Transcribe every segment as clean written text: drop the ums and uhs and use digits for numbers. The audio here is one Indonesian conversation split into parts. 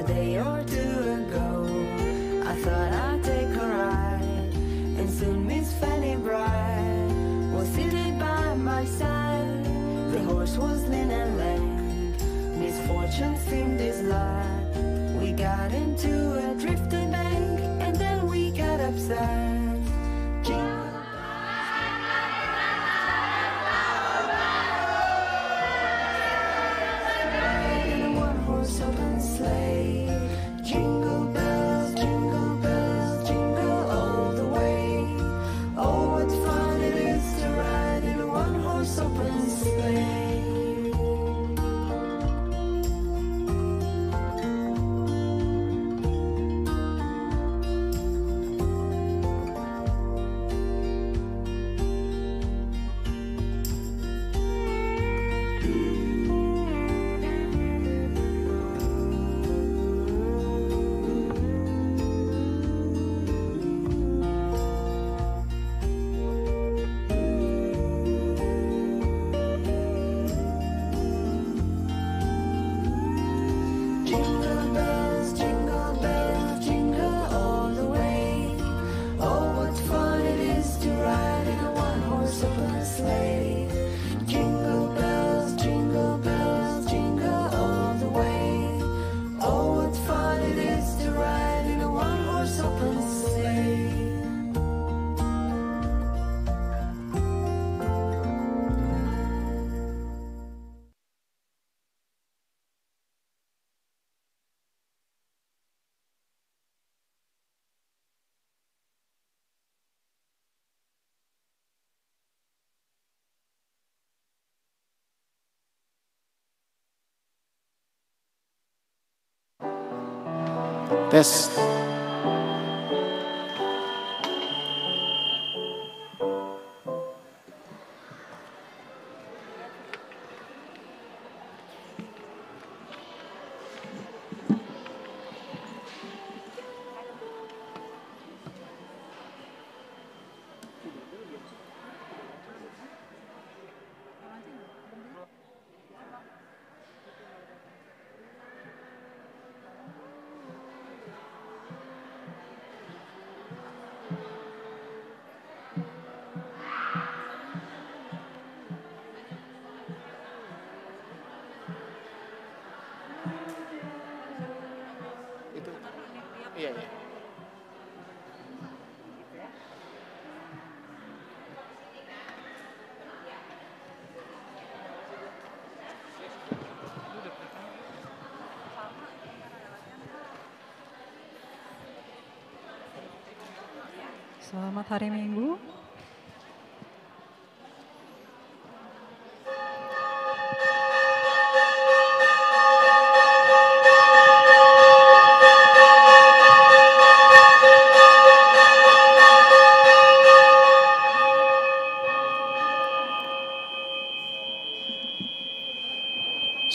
day or two ago, I thought I'd take a ride, and soon Miss Fanny Bright was seated by my side. The horse was lean and lame, misfortune seemed his lot. We got into a drifted bank, and then we got upset. Jingle bells, jingle all the way. Oh, what fun it is to ride in a one-horse open sleigh. Tes. Iya, iya. Selamat hari Minggu.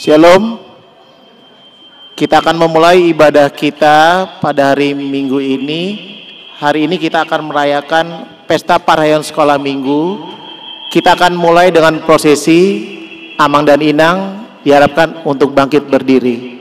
Shalom. Kita akan memulai ibadah kita pada hari Minggu ini. Hari ini kita akan merayakan Pesta Parahyangan Sekolah Minggu. Kita akan mulai dengan prosesi Amang dan Inang diharapkan untuk bangkit berdiri.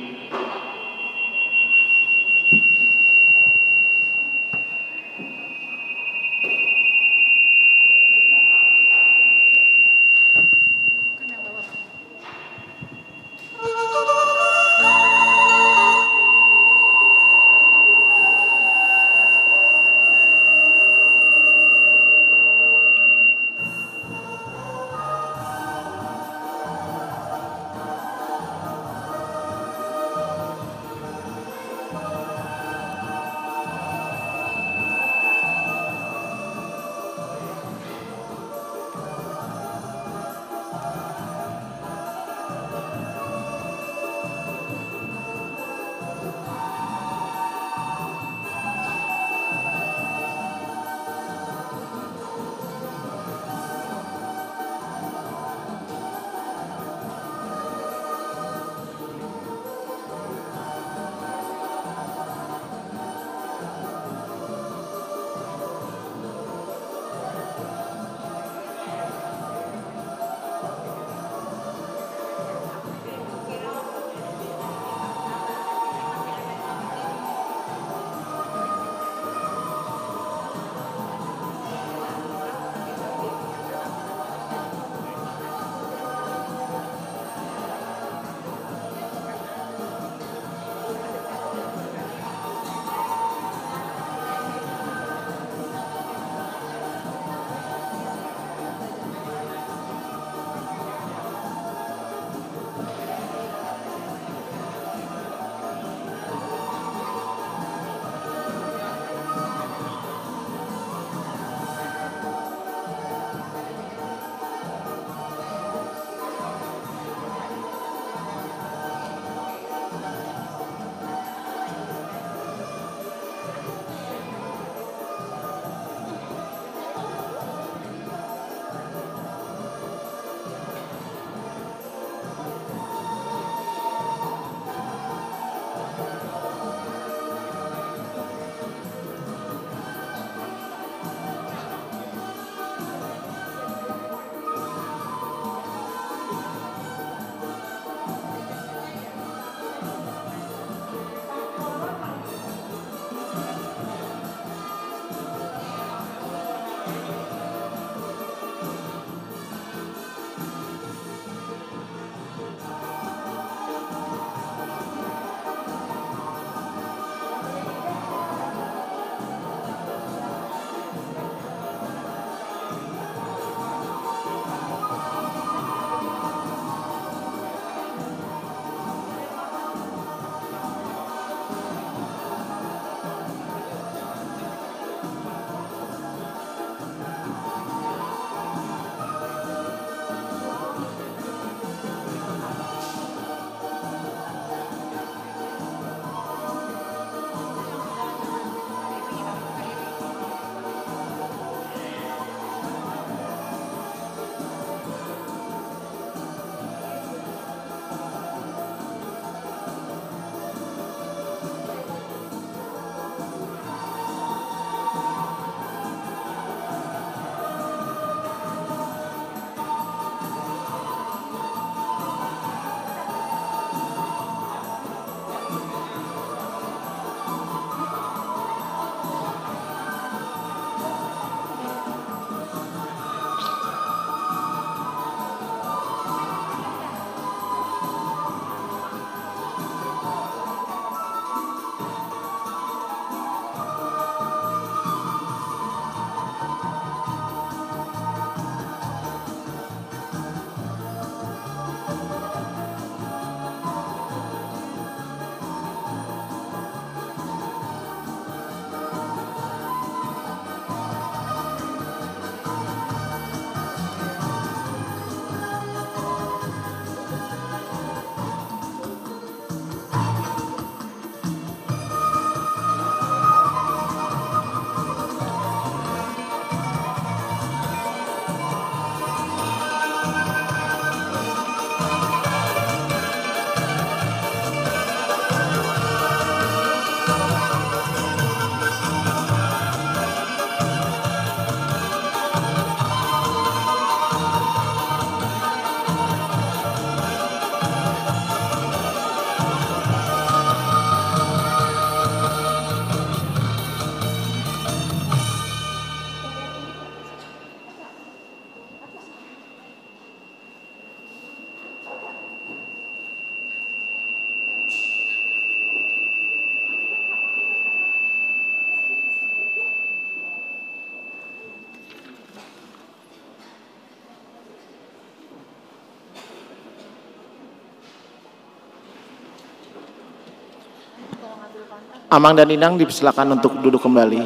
Amang dan Inang dipersilakan untuk duduk kembali.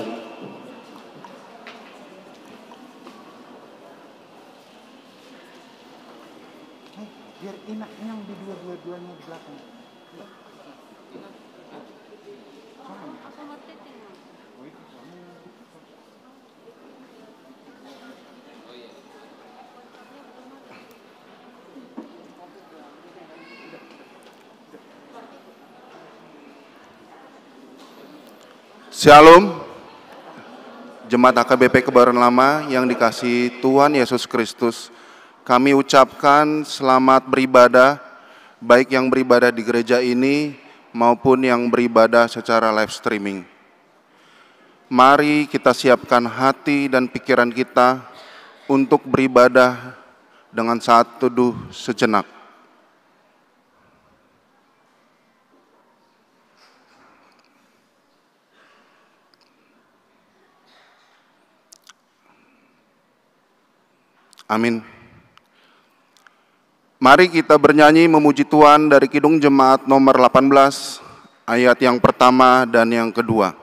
Biar Inang di dua-duanya di belakang. Shalom, Jemaat AKBP Kebayoran Lama yang dikasihi Tuhan Yesus Kristus. Kami ucapkan selamat beribadah, baik yang beribadah di gereja ini maupun yang beribadah secara live streaming. Mari kita siapkan hati dan pikiran kita untuk beribadah dengan saat teduh sejenak. Amin. Mari kita bernyanyi memuji Tuhan dari Kidung Jemaat nomor 18, ayat yang pertama dan yang kedua.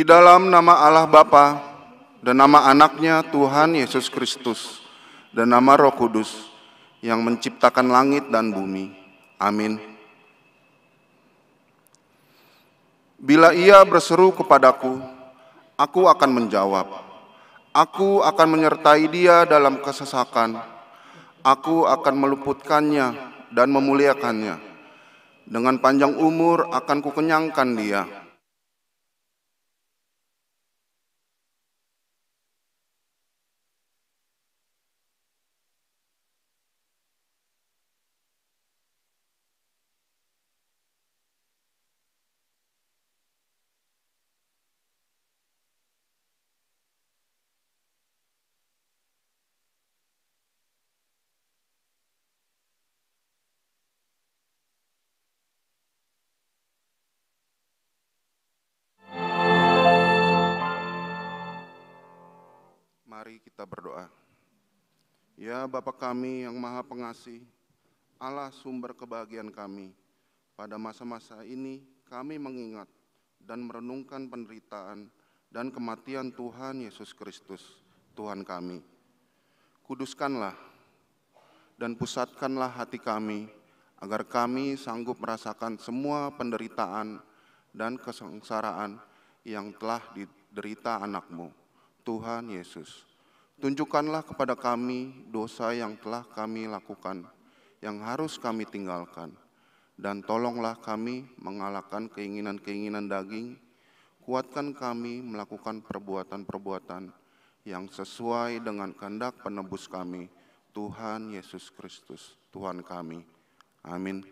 Dalam nama Allah Bapa dan nama anaknya Tuhan Yesus Kristus dan nama Roh Kudus yang menciptakan langit dan bumi. Amin. Bila ia berseru kepadaku, aku akan menjawab. Aku akan menyertai dia dalam kesesakan. Aku akan meluputkannya dan memuliakannya. Dengan panjang umur akan kukenyangkan dia. Mari kita berdoa. Ya Bapa kami yang Maha Pengasih, Allah sumber kebahagiaan kami, pada masa-masa ini kami mengingat dan merenungkan penderitaan dan kematian Tuhan Yesus Kristus, Tuhan kami. Kuduskanlah dan pusatkanlah hati kami, agar kami sanggup merasakan semua penderitaan dan kesengsaraan yang telah diderita anak-Mu, Tuhan Yesus. Tunjukkanlah kepada kami dosa yang telah kami lakukan, yang harus kami tinggalkan, dan tolonglah kami mengalahkan keinginan-keinginan daging, kuatkan kami melakukan perbuatan-perbuatan yang sesuai dengan kehendak penebus kami, Tuhan Yesus Kristus, Tuhan kami. Amin.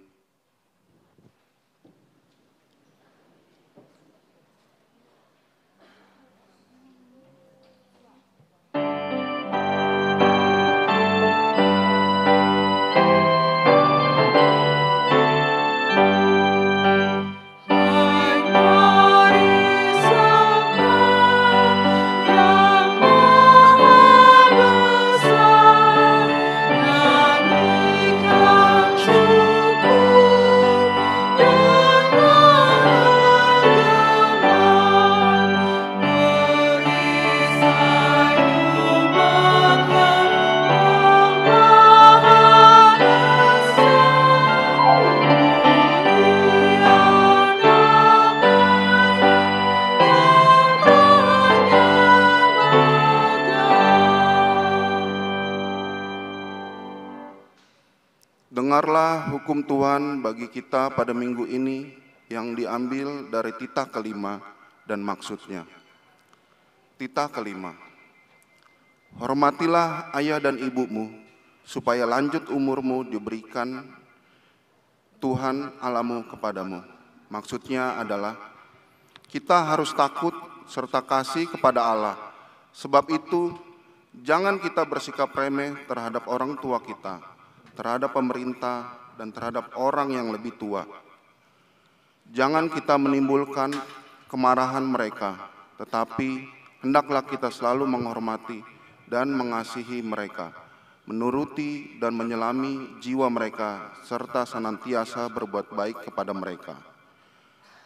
Dengarlah hukum Tuhan bagi kita pada minggu ini yang diambil dari titah kelima dan maksudnya. Titah kelima. Hormatilah ayah dan ibumu, supaya lanjut umurmu diberikan Tuhan Allahmu kepadamu. Maksudnya adalah kita harus takut serta kasih kepada Allah. Sebab itu, jangan kita bersikap remeh terhadap orang tua kita, terhadap pemerintah, dan terhadap orang yang lebih tua. Jangan kita menimbulkan kemarahan mereka, tetapi hendaklah kita selalu menghormati dan mengasihi mereka, menuruti dan menyelami jiwa mereka, serta senantiasa berbuat baik kepada mereka.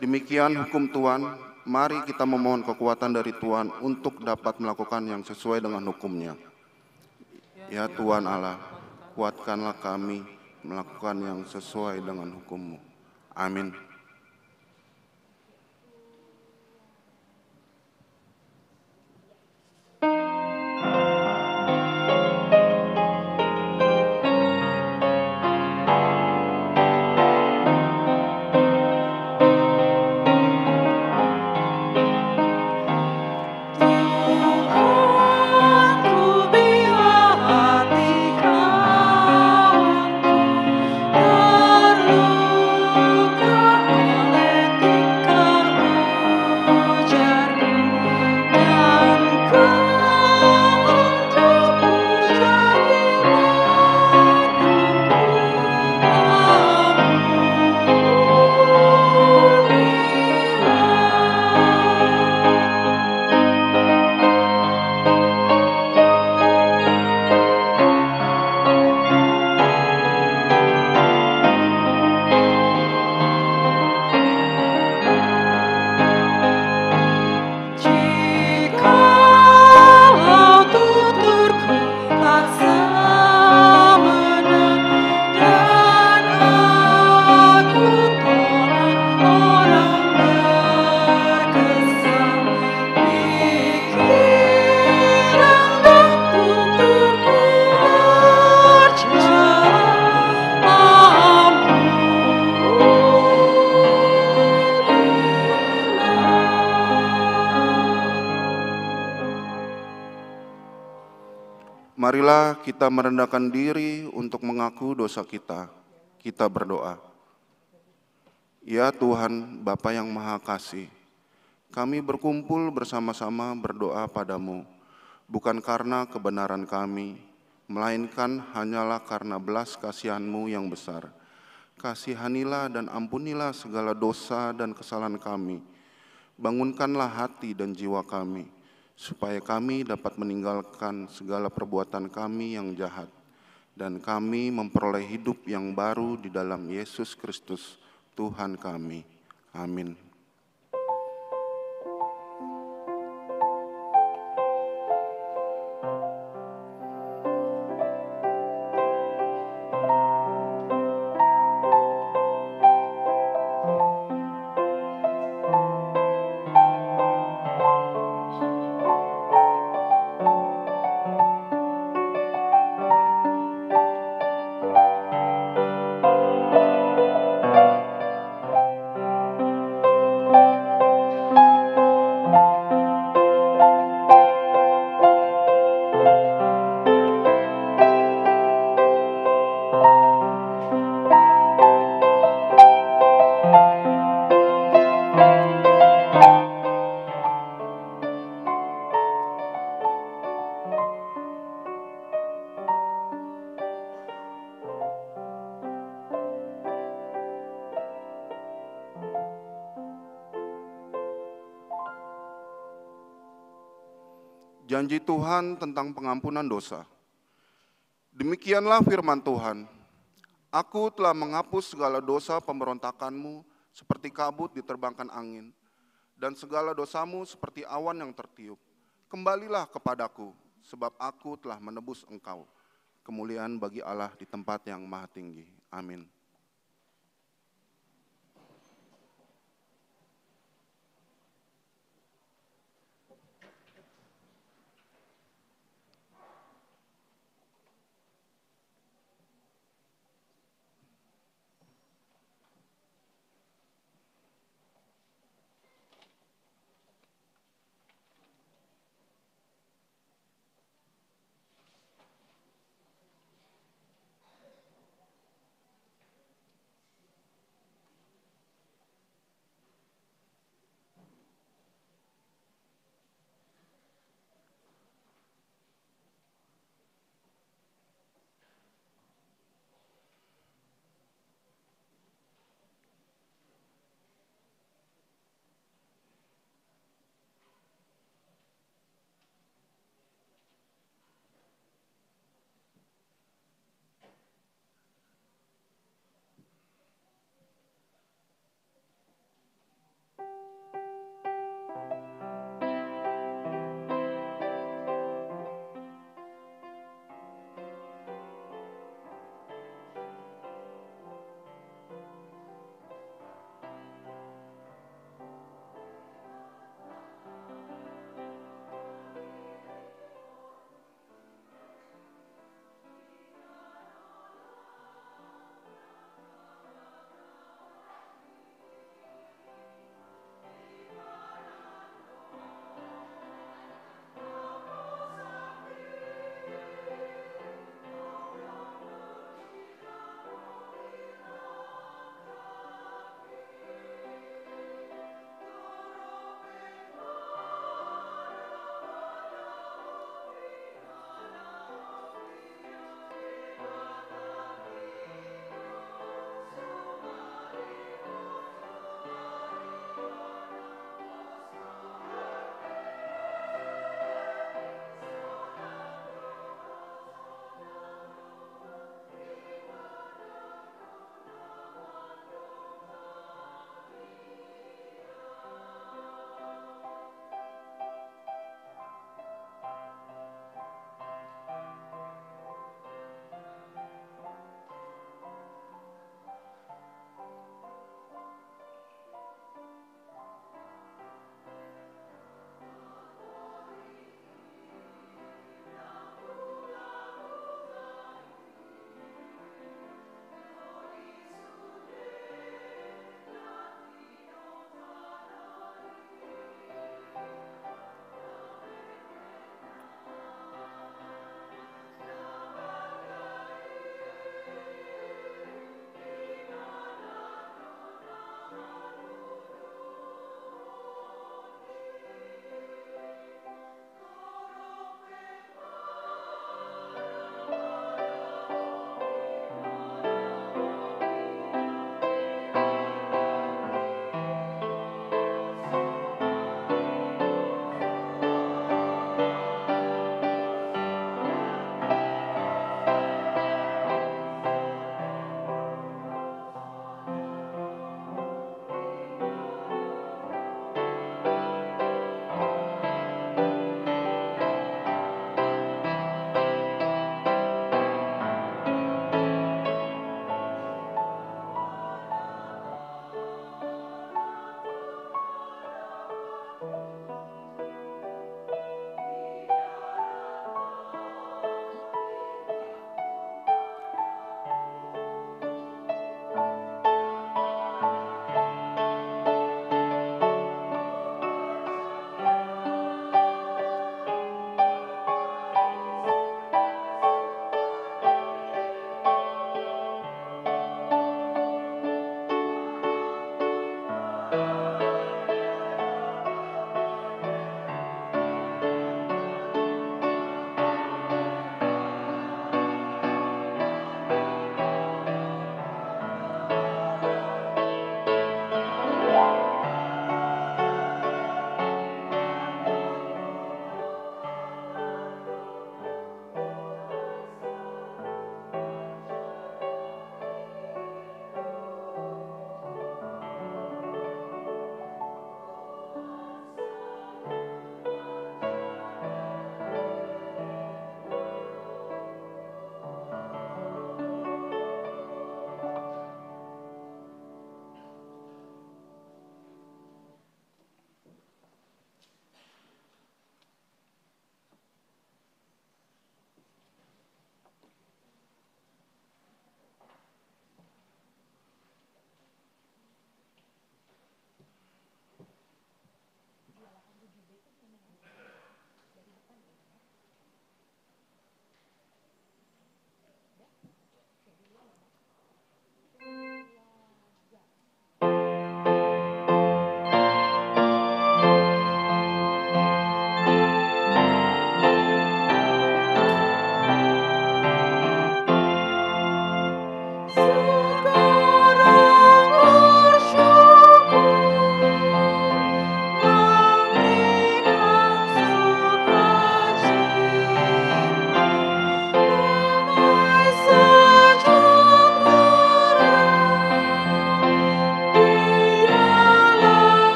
Demikian hukum Tuhan, mari kita memohon kekuatan dari Tuhan untuk dapat melakukan yang sesuai dengan hukum-Nya. Ya Tuhan Allah, kuatkanlah kami melakukan yang sesuai dengan hukum-Mu. Amin. Marilah kita merendahkan diri untuk mengaku dosa kita. Kita berdoa. Ya Tuhan, Bapa yang Maha Kasih, kami berkumpul bersama-sama berdoa padamu, bukan karena kebenaran kami, melainkan hanyalah karena belas kasihan-Mu yang besar. Kasihanilah dan ampunilah segala dosa dan kesalahan kami. Bangunkanlah hati dan jiwa kami, supaya kami dapat meninggalkan segala perbuatan kami yang jahat, dan kami memperoleh hidup yang baru di dalam Yesus Kristus, Tuhan kami. Amin. janji Tuhan tentang pengampunan dosa. Demikianlah firman Tuhan, Aku telah menghapus segala dosa pemberontakanmu seperti kabut diterbangkan angin, dan segala dosamu seperti awan yang tertiup. Kembalilah kepadaku, sebab aku telah menebus engkau. Kemuliaan bagi Allah di tempat yang maha tinggi. Amin.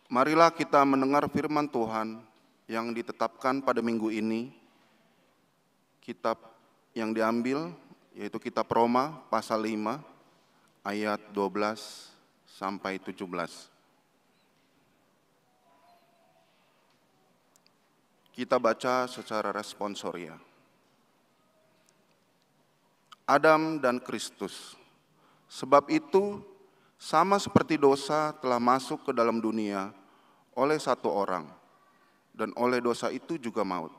Marilah kita mendengar firman Tuhan yang ditetapkan pada minggu ini. Kitab yang diambil yaitu kitab Roma pasal 5 ayat 12 sampai 17. Kita baca secara responsoria. Adam dan Kristus. Sebab itu, sama seperti dosa telah masuk ke dalam dunia oleh satu orang, dan oleh dosa itu juga maut.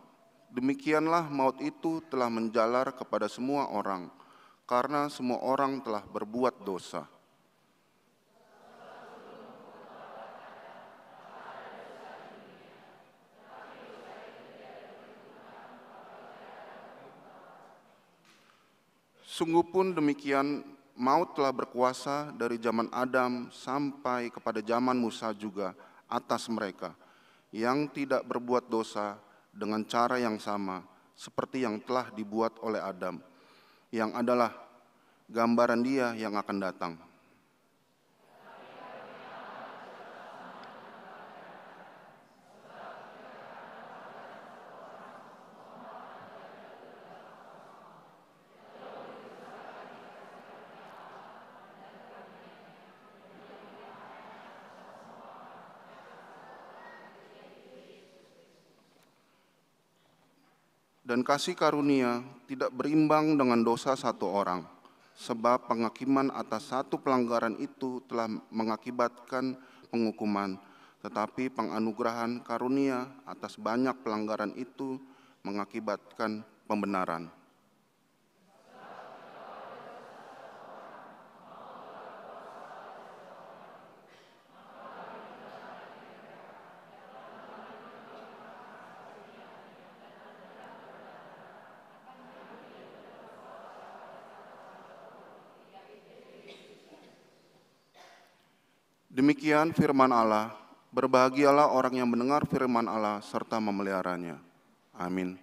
Demikianlah maut itu telah menjalar kepada semua orang, karena semua orang telah berbuat dosa. Sungguh pun demikian, maut telah berkuasa dari zaman Adam sampai kepada zaman Musa juga atas mereka, yang tidak berbuat dosa dengan cara yang sama seperti yang telah dibuat oleh Adam, yang adalah gambaran Dia yang akan datang. Dan kasih karunia tidak berimbang dengan dosa satu orang, sebab penghakiman atas satu pelanggaran itu telah mengakibatkan penghukuman, tetapi penganugerahan karunia atas banyak pelanggaran itu mengakibatkan pembenaran. Demikian firman Allah, berbahagialah orang yang mendengar firman Allah serta memeliharanya. Amin.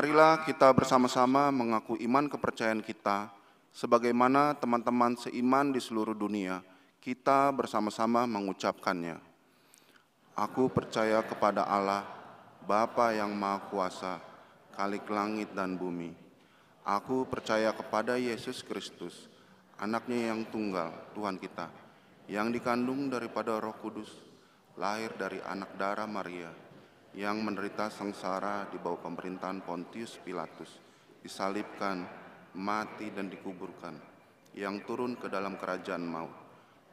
Marilah kita bersama-sama mengaku iman kepercayaan kita, sebagaimana teman-teman seiman di seluruh dunia, kita bersama-sama mengucapkannya. Aku percaya kepada Allah, Bapa yang Maha Kuasa, Khalik langit dan bumi. Aku percaya kepada Yesus Kristus, Anaknya yang tunggal, Tuhan kita, yang dikandung daripada Roh Kudus, lahir dari anak darah Maria, yang menderita sengsara di bawah pemerintahan Pontius Pilatus, disalibkan, mati dan dikuburkan, yang turun ke dalam kerajaan maut.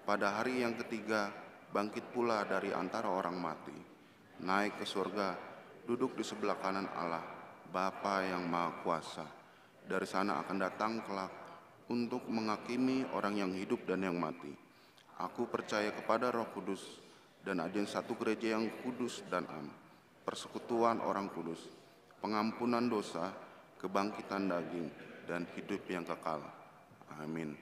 Pada hari yang ketiga, bangkit pula dari antara orang mati, naik ke surga, duduk di sebelah kanan Allah, Bapa yang Maha Kuasa. Dari sana akan datang kelak untuk menghakimi orang yang hidup dan yang mati. Aku percaya kepada Roh Kudus dan ajaran satu gereja yang kudus dan am, persekutuan orang kudus, pengampunan dosa, kebangkitan daging, dan hidup yang kekal. Amin.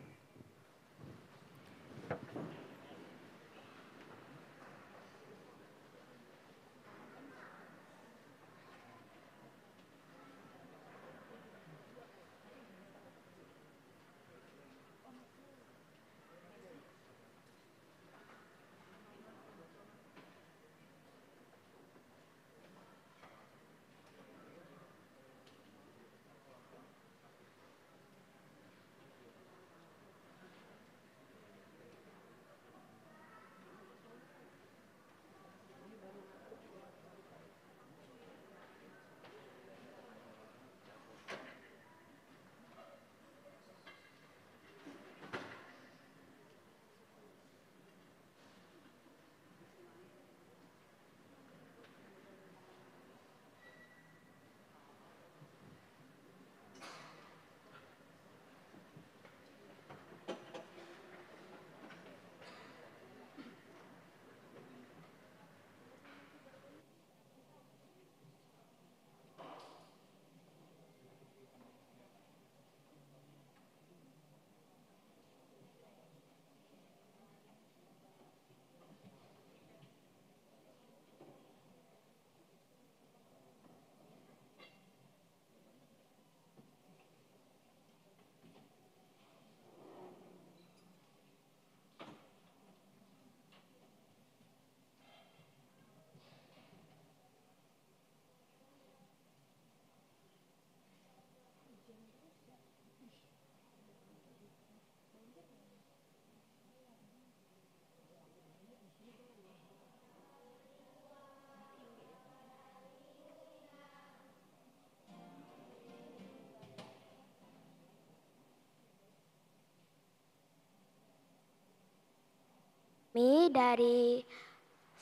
Kami dari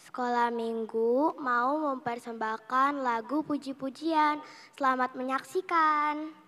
Sekolah Minggu mau mempersembahkan lagu puji-pujian. Selamat menyaksikan.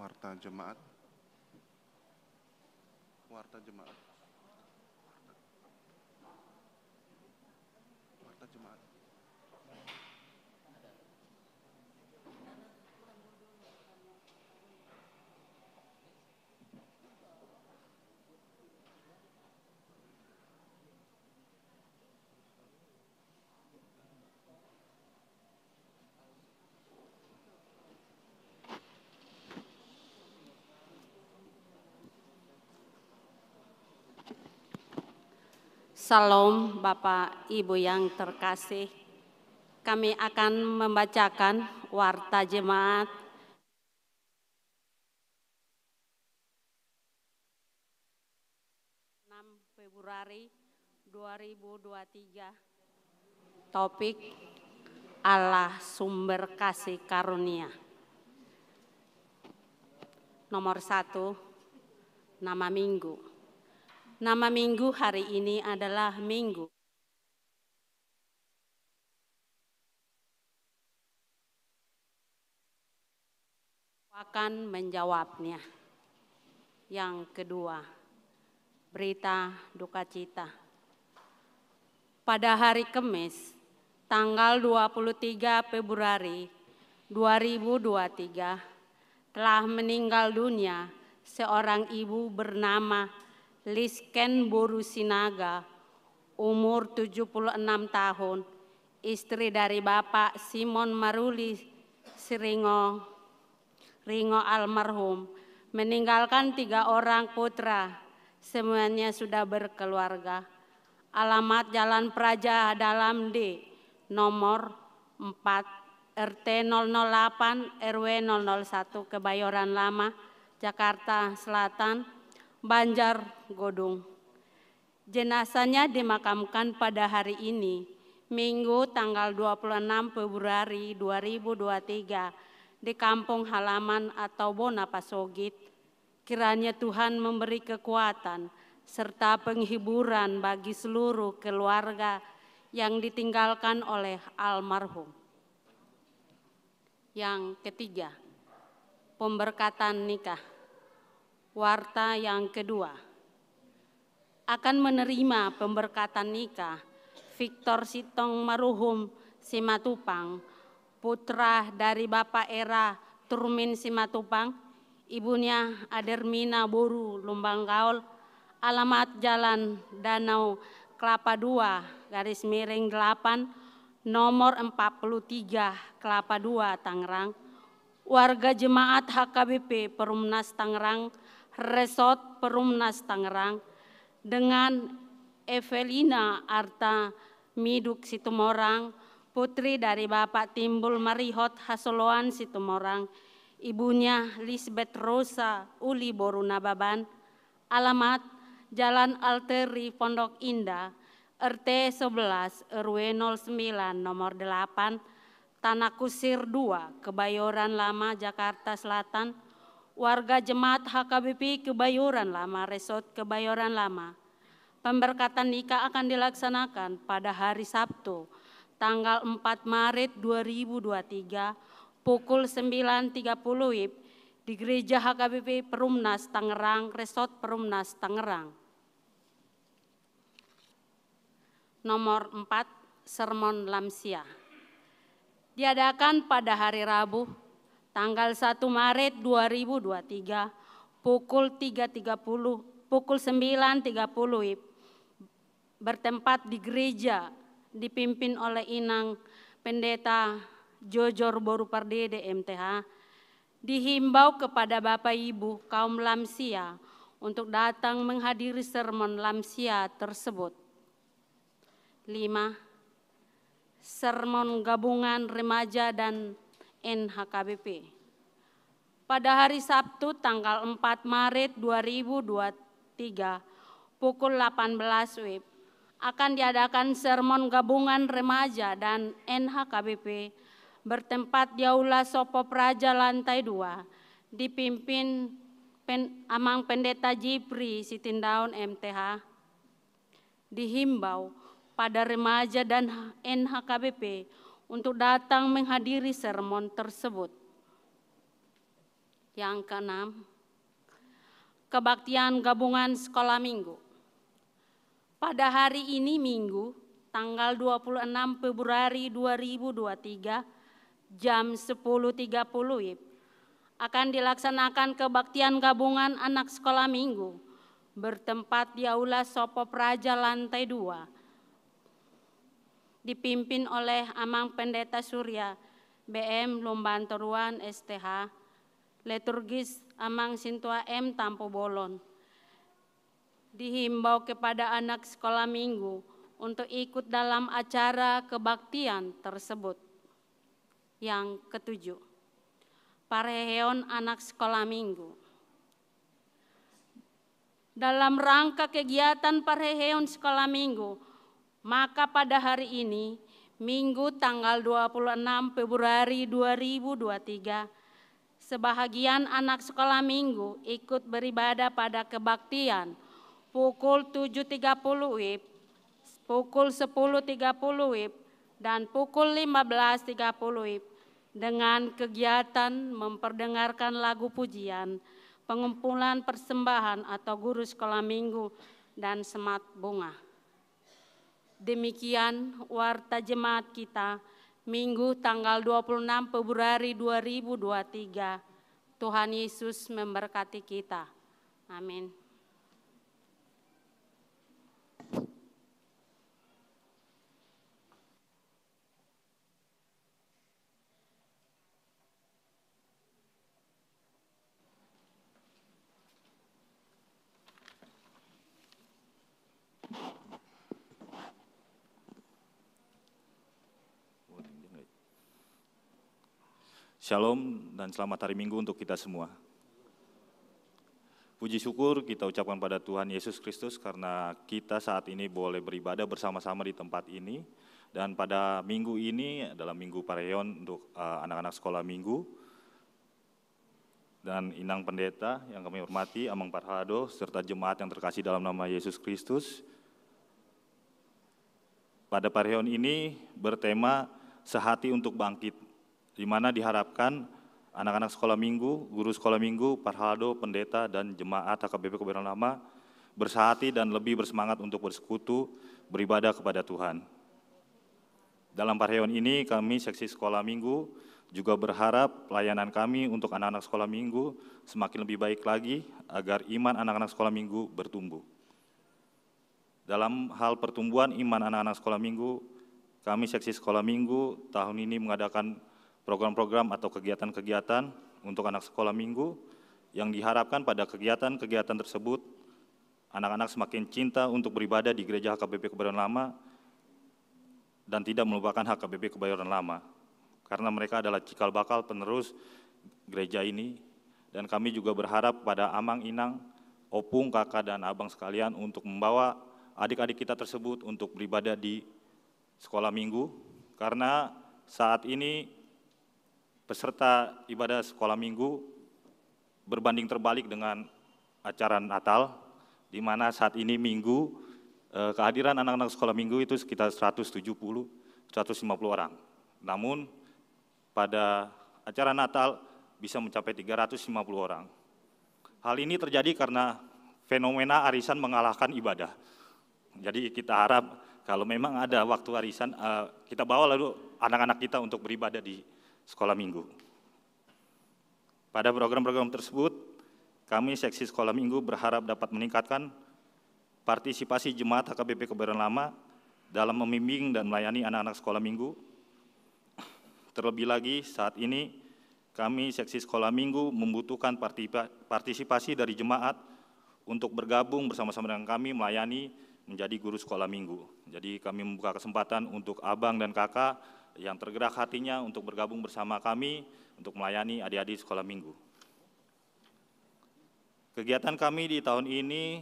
Warta jemaat. Warta jemaat. Warta jemaat. Salam Bapak Ibu yang terkasih, kami akan membacakan Warta Jemaat Februari 2023. Topik Allah sumber kasih karunia. Nomor 1, nama minggu. Nama minggu hari ini adalah Minggu akan menjawabnya. Yang kedua, berita duka cita. Pada hari Kamis, tanggal 23 Februari 2023, telah meninggal dunia seorang ibu bernama Lisken Boru Sinaga, umur 76 tahun, istri dari Bapak Simon Maruli Ringo almarhum, meninggalkan 3 orang putra, semuanya sudah berkeluarga. Alamat Jalan Praja Dalam D, nomor 4, RT 008, RW 001, Kebayoran Lama, Jakarta Selatan, Banjar Godung. Jenazahnya dimakamkan pada hari ini, Minggu tanggal 26 Februari 2023 di kampung halaman atau Bonapasogit. Kiranya Tuhan memberi kekuatan serta penghiburan bagi seluruh keluarga yang ditinggalkan oleh almarhum. Yang ketiga, pemberkatan nikah. Warta yang kedua, akan menerima pemberkatan nikah Victor Sitong Maruhum Simatupang, putra dari Bapak Era Turmin Simatupang, ibunya Adermina Boru Lumbanggaul, alamat Jalan Danau Kelapa 2, _8, nomor 43, Kelapa 2, Tangerang, warga jemaat HKBP Perumnas Tangerang, Resort Perumnas Tangerang, dengan Evelina Arta Miduk Situmorang, putri dari Bapak Timbul Marihot Hasoloan Situmorang, ibunya Lisbeth Rosa Uli Boru Nababan, alamat Jalan Alteri Pondok Indah, RT 11 RW 09 nomor 8, Tanah Kusir 2, Kebayoran Lama, Jakarta Selatan, warga jemaat HKBP Kebayoran Lama, Resort Kebayoran Lama. Pemberkatan nikah akan dilaksanakan pada hari Sabtu, tanggal 4 Maret 2023, pukul 9.30 WIB di Gereja HKBP Perumnas Tangerang, Resort Perumnas Tangerang. Nomor 4, Sermon Lamsia. Diadakan pada hari Rabu, tanggal 1 Maret 2023, pukul 9.30 WIB, bertempat di gereja dipimpin oleh Inang Pendeta Jojor Boru Pardede MTH, dihimbau kepada Bapak Ibu kaum Lamsia untuk datang menghadiri sermon Lamsia tersebut. 5. Sermon Gabungan Remaja dan NHKBP. Pada hari Sabtu tanggal 4 Maret 2023 pukul 18 WIB akan diadakan sermon gabungan remaja dan NHKBP bertempat di Aula Sopo Praja lantai 2 dipimpin Amang Pendeta Jipri Sitindaun MTH. Dihimbau pada remaja dan NHKBP untuk datang menghadiri sermon tersebut. Yang keenam, kebaktian gabungan sekolah minggu. Pada hari ini Minggu, tanggal 26 Februari 2023, jam 10.30 WIB, akan dilaksanakan kebaktian gabungan anak sekolah minggu bertempat di Aula Sopo Praja lantai 2, dipimpin oleh Amang Pendeta Surya BM Lumbantoruan STH, liturgis Amang Sintua M Tampo Bolon. Dihimbau kepada anak sekolah minggu untuk ikut dalam acara kebaktian tersebut. Yang ketujuh, Pareheon anak sekolah minggu. Dalam rangka kegiatan Pareheon sekolah minggu, maka pada hari ini, Minggu tanggal 26 Februari 2023, sebahagian anak sekolah minggu ikut beribadah pada kebaktian pukul 7.30 WIB, pukul 10.30 WIB, dan pukul 15.30 WIB dengan kegiatan memperdengarkan lagu pujian, pengumpulan persembahan atau guru sekolah minggu, dan semat bunga. Demikian warta jemaat kita Minggu tanggal 26 Februari 2023. Tuhan Yesus memberkati kita. Amin. Shalom dan selamat hari Minggu untuk kita semua. Puji syukur kita ucapkan pada Tuhan Yesus Kristus karena kita saat ini boleh beribadah bersama-sama di tempat ini. Dan pada minggu ini adalah Minggu Pareheon untuk anak-anak sekolah minggu. Dan Inang Pendeta yang kami hormati, Amang Parhado, serta jemaat yang terkasih dalam nama Yesus Kristus. Pada Pareheon ini bertema Sehati untuk Bangkit, di mana diharapkan anak-anak sekolah minggu, guru sekolah minggu, parhaldo, pendeta, dan jemaat HKBP Kebayoran Lama bersehati dan lebih bersemangat untuk bersekutu, beribadah kepada Tuhan. Dalam Pareheon ini kami seksi sekolah minggu juga berharap pelayanan kami untuk anak-anak sekolah minggu semakin lebih baik lagi agar iman anak-anak sekolah minggu bertumbuh. Dalam hal pertumbuhan iman anak-anak sekolah minggu, kami seksi sekolah minggu tahun ini mengadakan program-program atau kegiatan-kegiatan untuk anak sekolah minggu yang diharapkan pada kegiatan-kegiatan tersebut anak-anak semakin cinta untuk beribadah di gereja HKBP Kebayoran Lama dan tidak melupakan HKBP Kebayoran Lama karena mereka adalah cikal bakal penerus gereja ini. Dan kami juga berharap pada Amang, Inang, Opung, Kakak, dan Abang sekalian untuk membawa adik-adik kita tersebut untuk beribadah di sekolah minggu karena saat ini peserta ibadah sekolah minggu berbanding terbalik dengan acara Natal, di mana saat ini minggu kehadiran anak-anak sekolah minggu itu sekitar 170-150 orang. Namun pada acara Natal bisa mencapai 350 orang. Hal ini terjadi karena fenomena arisan mengalahkan ibadah. Jadi kita harap kalau memang ada waktu arisan, kita bawa lalu anak-anak kita untuk beribadah di sekolah minggu. Pada program-program tersebut, kami seksi sekolah minggu berharap dapat meningkatkan partisipasi jemaat HKBP Kebayoran Lama dalam membimbing dan melayani anak-anak sekolah minggu. Terlebih lagi saat ini kami seksi sekolah minggu membutuhkan partisipasi dari jemaat untuk bergabung bersama-sama dengan kami melayani menjadi guru sekolah minggu. Jadi kami membuka kesempatan untuk abang dan kakak yang tergerak hatinya untuk bergabung bersama kami untuk melayani adik-adik sekolah minggu. Kegiatan kami di tahun ini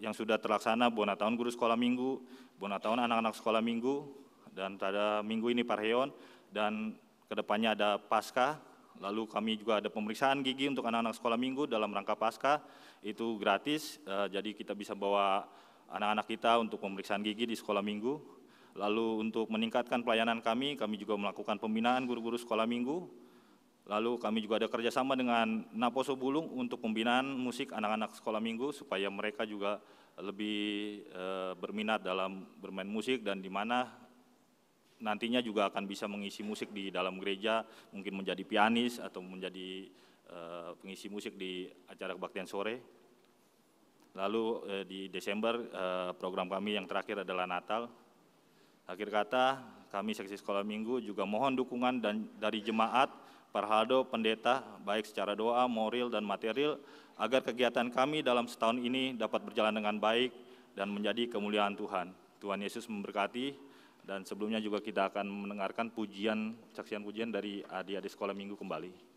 yang sudah terlaksana Bona Tahun Guru Sekolah Minggu, Bona Tahun Anak-anak Sekolah Minggu, dan pada minggu ini Pareheon, dan kedepannya ada Paskah. Lalu kami juga ada pemeriksaan gigi untuk anak-anak sekolah minggu dalam rangka Paskah, itu gratis, jadi kita bisa bawa anak-anak kita untuk pemeriksaan gigi di sekolah minggu. Lalu untuk meningkatkan pelayanan kami juga melakukan pembinaan guru-guru sekolah minggu. Lalu kami juga ada kerjasama dengan Naposo Bulung untuk pembinaan musik anak-anak sekolah minggu supaya mereka juga lebih berminat dalam bermain musik dan di mana nantinya juga akan bisa mengisi musik di dalam gereja, mungkin menjadi pianis atau menjadi pengisi musik di acara kebaktian sore. Lalu di Desember program kami yang terakhir adalah Natal. Akhir kata, kami seksi sekolah minggu juga mohon dukungan dari jemaat, Parhaldo, pendeta, baik secara doa, moral, dan material, agar kegiatan kami dalam setahun ini dapat berjalan dengan baik dan menjadi kemuliaan Tuhan. Tuhan Yesus memberkati, dan sebelumnya juga kita akan mendengarkan saksian pujian dari adik-adik sekolah minggu kembali.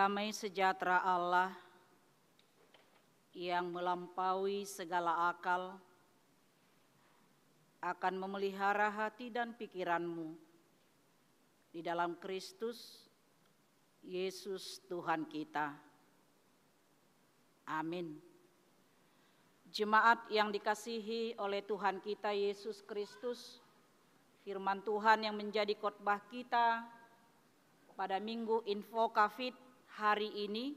Damai sejahtera Allah yang melampaui segala akal akan memelihara hati dan pikiranmu di dalam Kristus Yesus Tuhan kita. Amin. Jemaat yang dikasihi oleh Tuhan kita Yesus Kristus, Firman Tuhan yang menjadi khotbah kita pada Minggu Info Covid hari ini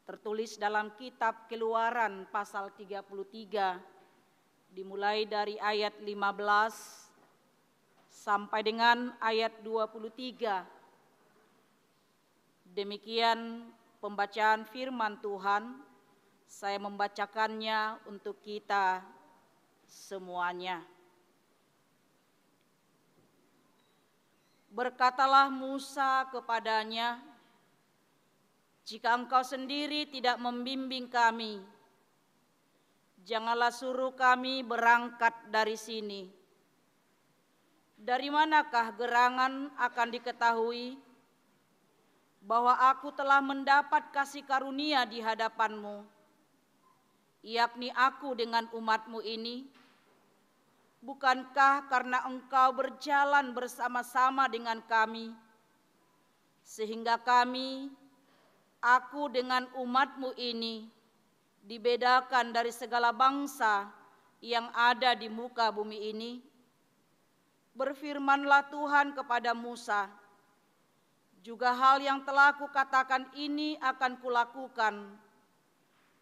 tertulis dalam kitab Keluaran pasal 33 dimulai dari ayat 15 sampai dengan ayat 23. Demikian pembacaan firman Tuhan, saya membacakannya untuk kita semuanya. Berkatalah Musa kepadanya, "Jika engkau sendiri tidak membimbing kami, janganlah suruh kami berangkat dari sini. Dari manakah gerangan akan diketahui bahwa aku telah mendapat kasih karunia di hadapanmu, yakni aku dengan umatmu ini? Bukankah karena engkau berjalan bersama-sama dengan kami, sehingga aku dengan umatmu ini dibedakan dari segala bangsa yang ada di muka bumi ini?" Berfirmanlah Tuhan kepada Musa, "Juga hal yang telah kukatakan ini akan kulakukan,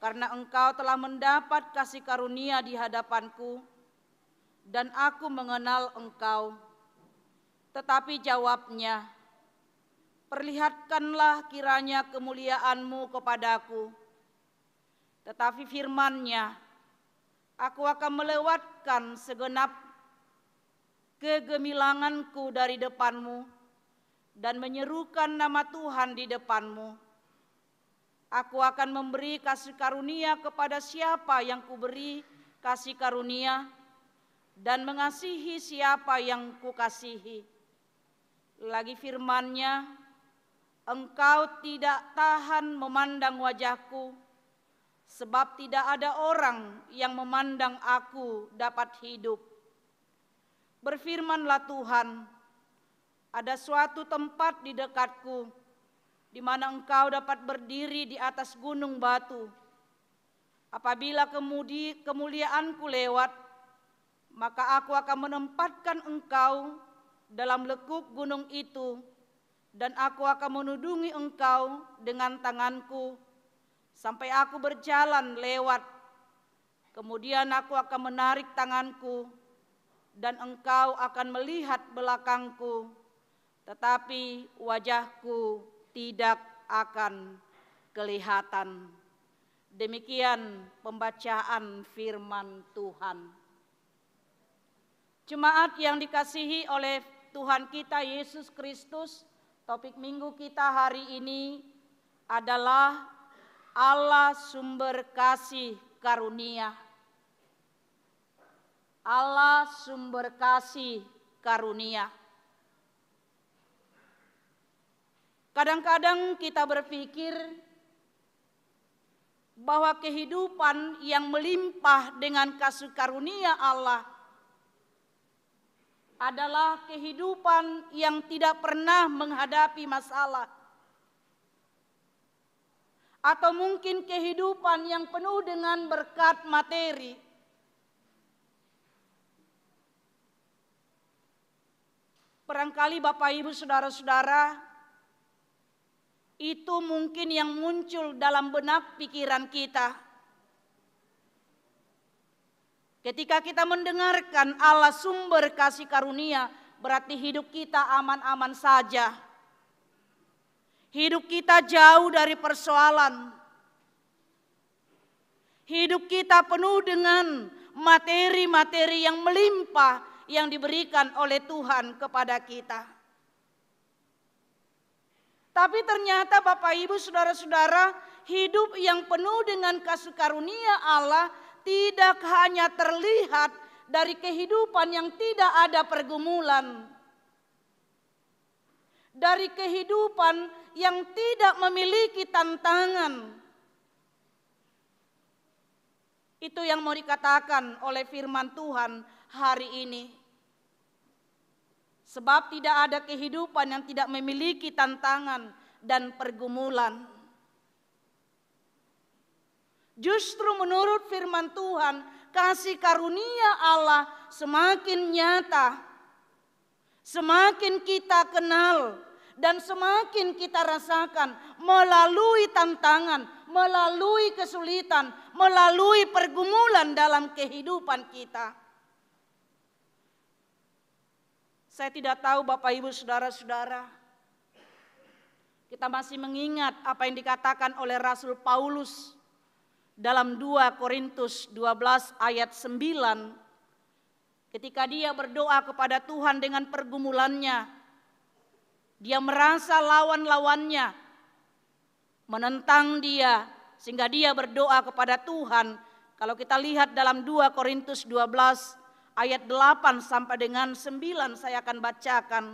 karena engkau telah mendapat kasih karunia di hadapanku, dan aku mengenal engkau." Tetapi jawabnya, "Perlihatkanlah kiranya kemuliaanmu kepadaku." Tetapi firman-Nya, "Aku akan melewatkan segenap kegemilanganku dari depanmu dan menyerukan nama Tuhan di depanmu. Aku akan memberi kasih karunia kepada siapa yang kuberi kasih karunia, dan mengasihi siapa yang kukasihi." Lagi firman-Nya, "Engkau tidak tahan memandang wajahku, sebab tidak ada orang yang memandang aku dapat hidup." Berfirmanlah Tuhan, "Ada suatu tempat di dekatku, di mana engkau dapat berdiri di atas gunung batu. Apabila kemuliaanku lewat, maka aku akan menempatkan engkau dalam lekuk gunung itu, dan aku akan menudungi engkau dengan tanganku sampai aku berjalan lewat. Kemudian aku akan menarik tanganku, dan engkau akan melihat belakangku, tetapi wajahku tidak akan kelihatan." Demikian pembacaan firman Tuhan. Jemaat yang dikasihi oleh Tuhan kita Yesus Kristus, topik minggu kita hari ini adalah Allah sumber kasih karunia. Allah sumber kasih karunia. Kadang-kadang kita berpikir bahwa kehidupan yang melimpah dengan kasih karunia Allah adalah kehidupan yang tidak pernah menghadapi masalah, atau mungkin kehidupan yang penuh dengan berkat materi. Barangkali Bapak Ibu Saudara-saudara, itu mungkin yang muncul dalam benak pikiran kita ketika kita mendengarkan Allah sumber kasih karunia. Berarti hidup kita aman-aman saja, hidup kita jauh dari persoalan, hidup kita penuh dengan materi-materi yang melimpah yang diberikan oleh Tuhan kepada kita. Tapi ternyata Bapak Ibu Saudara-saudara, hidup yang penuh dengan kasih karunia Allah tidak hanya terlihat dari kehidupan yang tidak ada pergumulan, dari kehidupan yang tidak memiliki tantangan. Itu yang mau dikatakan oleh firman Tuhan hari ini. Sebab tidak ada kehidupan yang tidak memiliki tantangan dan pergumulan. Justru menurut firman Tuhan, kasih karunia Allah semakin nyata semakin kita kenal dan semakin kita rasakan melalui tantangan, melalui kesulitan, melalui pergumulan dalam kehidupan kita. Saya tidak tahu Bapak Ibu Saudara-saudara, kita masih mengingat apa yang dikatakan oleh Rasul Paulus dalam 2 Korintus 12 ayat 9. Ketika dia berdoa kepada Tuhan dengan pergumulannya, dia merasa lawan-lawannya menentang dia, sehingga dia berdoa kepada Tuhan. Kalau kita lihat dalam 2 Korintus 12 ayat 8 sampai dengan 9 saya akan bacakan.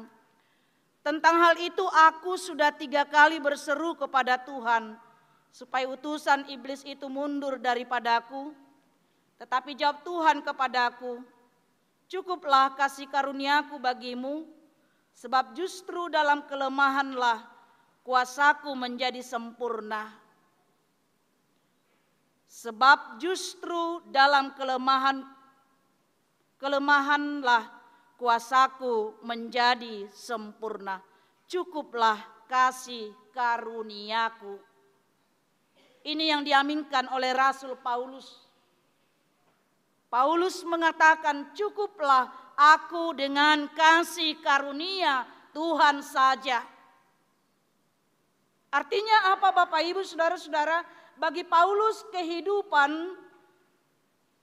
Tentang hal itu aku sudah 3 kali berseru kepada Tuhan supaya utusan iblis itu mundur daripadaku. Tetapi jawab Tuhan kepadaku, cukuplah kasih karuniaku bagimu, sebab justru dalam kelemahanlah kuasaku menjadi sempurna. Sebab justru dalam kelemahanlah kuasaku menjadi sempurna. Cukuplah kasih karuniaku. Ini yang diaminkan oleh Rasul Paulus. Paulus mengatakan, cukuplah aku dengan kasih karunia Tuhan saja. Artinya apa Bapak Ibu Saudara-saudara? Bagi Paulus kehidupan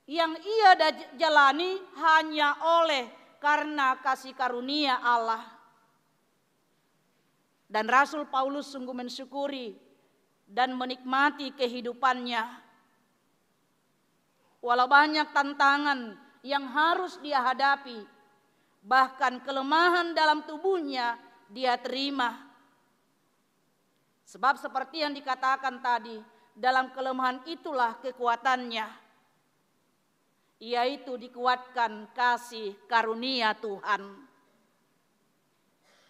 yang ia jalani hanya oleh karena kasih karunia Allah. Dan Rasul Paulus sungguh mensyukuri dan menikmati kehidupannya. Walau banyak tantangan yang harus dia hadapi, bahkan kelemahan dalam tubuhnya dia terima. Sebab seperti yang dikatakan tadi, dalam kelemahan itulah kekuatannya, yaitu dikuatkan kasih karunia Tuhan.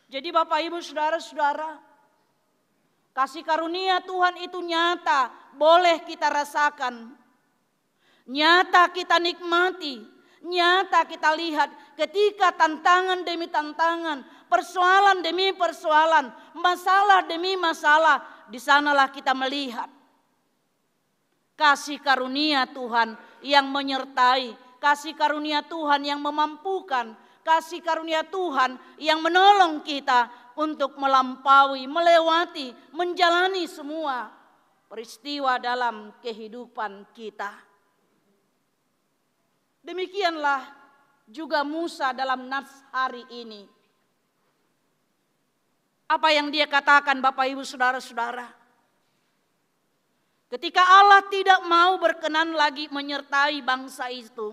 Jadi Bapak Ibu Saudara-saudara, kasih karunia Tuhan itu nyata, boleh kita rasakan. Nyata kita nikmati, nyata kita lihat ketika tantangan demi tantangan, persoalan demi persoalan, masalah demi masalah, di sanalah kita melihat kasih karunia Tuhan yang menyertai, kasih karunia Tuhan yang memampukan, kasih karunia Tuhan yang menolong kita untuk melampaui, melewati, menjalani semua peristiwa dalam kehidupan kita. Demikianlah juga Musa dalam nas hari ini. Apa yang dia katakan Bapak Ibu Saudara-saudara? Ketika Allah tidak mau berkenan lagi menyertai bangsa itu.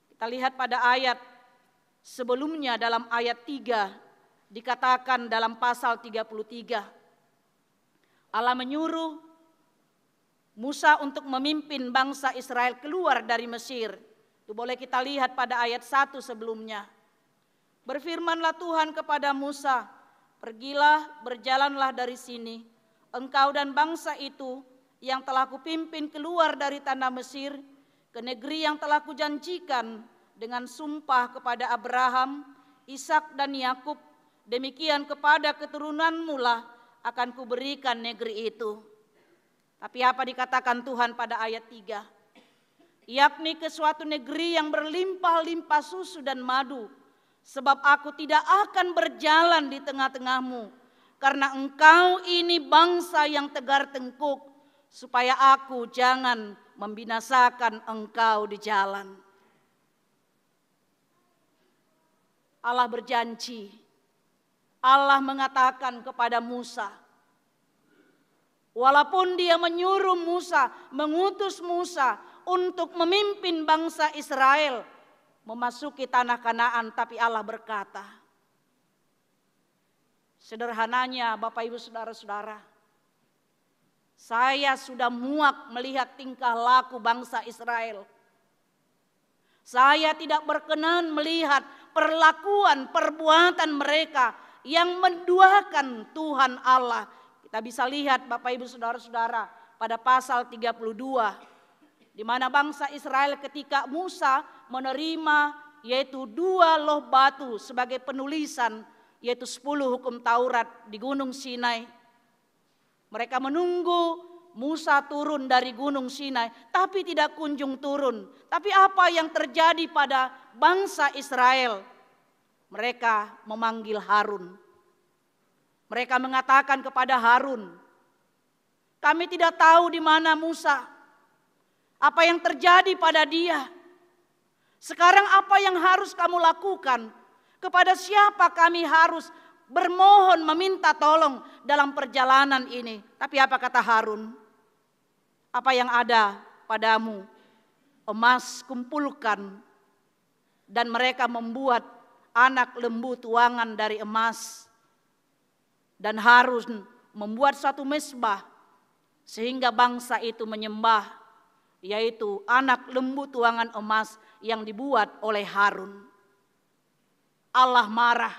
Kita lihat pada ayat sebelumnya dalam ayat 3. Dikatakan dalam pasal 33. Allah menyuruh Musa untuk memimpin bangsa Israel keluar dari Mesir. Itu boleh kita lihat pada ayat 1 sebelumnya. Berfirmanlah Tuhan kepada Musa, pergilah, berjalanlah dari sini, engkau dan bangsa itu yang telah kupimpin keluar dari tanah Mesir, ke negeri yang telah kujanjikan dengan sumpah kepada Abraham, Ishak dan Yakub, demikian kepada keturunanmu lah akan kuberikan negeri itu. Tapi apa dikatakan Tuhan pada ayat 3? Yakni ke suatu negeri yang berlimpah-limpah susu dan madu, sebab aku tidak akan berjalan di tengah-tengahmu, karena engkau ini bangsa yang tegar tengkuk, supaya aku jangan membinasakan engkau di jalan. Allah berjanji, Allah mengatakan kepada Musa, walaupun dia menyuruh Musa, mengutus Musa untuk memimpin bangsa Israel memasuki tanah Kanaan, tapi Allah berkata, sederhananya Bapak Ibu Saudara-saudara, saya sudah muak melihat tingkah laku bangsa Israel. Saya tidak berkenan melihat perlakuan, perbuatan mereka yang menduakan Tuhan Allah. Kita bisa lihat Bapak Ibu Saudara-saudara pada pasal 32. Di mana bangsa Israel ketika Musa menerima yaitu 2 loh batu sebagai penulisan, yaitu 10 hukum Taurat di Gunung Sinai. Mereka menunggu Musa turun dari Gunung Sinai, tapi tidak kunjung turun. Tapi apa yang terjadi pada bangsa Israel? Mereka memanggil Harun. Mereka mengatakan kepada Harun, kami tidak tahu di mana Musa. Apa yang terjadi pada dia? Sekarang apa yang harus kamu lakukan? Kepada siapa kami harus bermohon meminta tolong dalam perjalanan ini? Tapi apa kata Harun? Apa yang ada padamu? Emas kumpulkan. Dan mereka membuat anak lembu tuangan dari emas. Dan Harun membuat satu mezbah sehingga bangsa itu menyembah, yaitu anak lembu tuangan emas yang dibuat oleh Harun. Allah marah.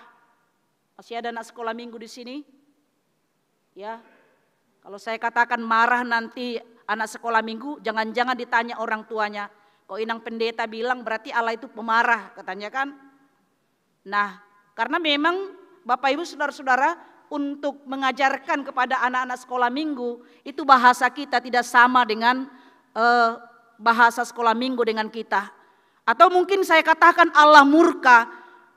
Masih ada anak sekolah minggu di sini? Ya. Kalau saya katakan marah nanti anak sekolah minggu, jangan-jangan ditanya orang tuanya. Kok Inang Pendeta bilang berarti Allah itu pemarah, katanya kan? Nah, karena memang Bapak Ibu Saudara-saudara, untuk mengajarkan kepada anak-anak sekolah minggu, itu bahasa kita tidak sama dengan bahasa sekolah minggu dengan kita. Atau mungkin saya katakan Allah murka.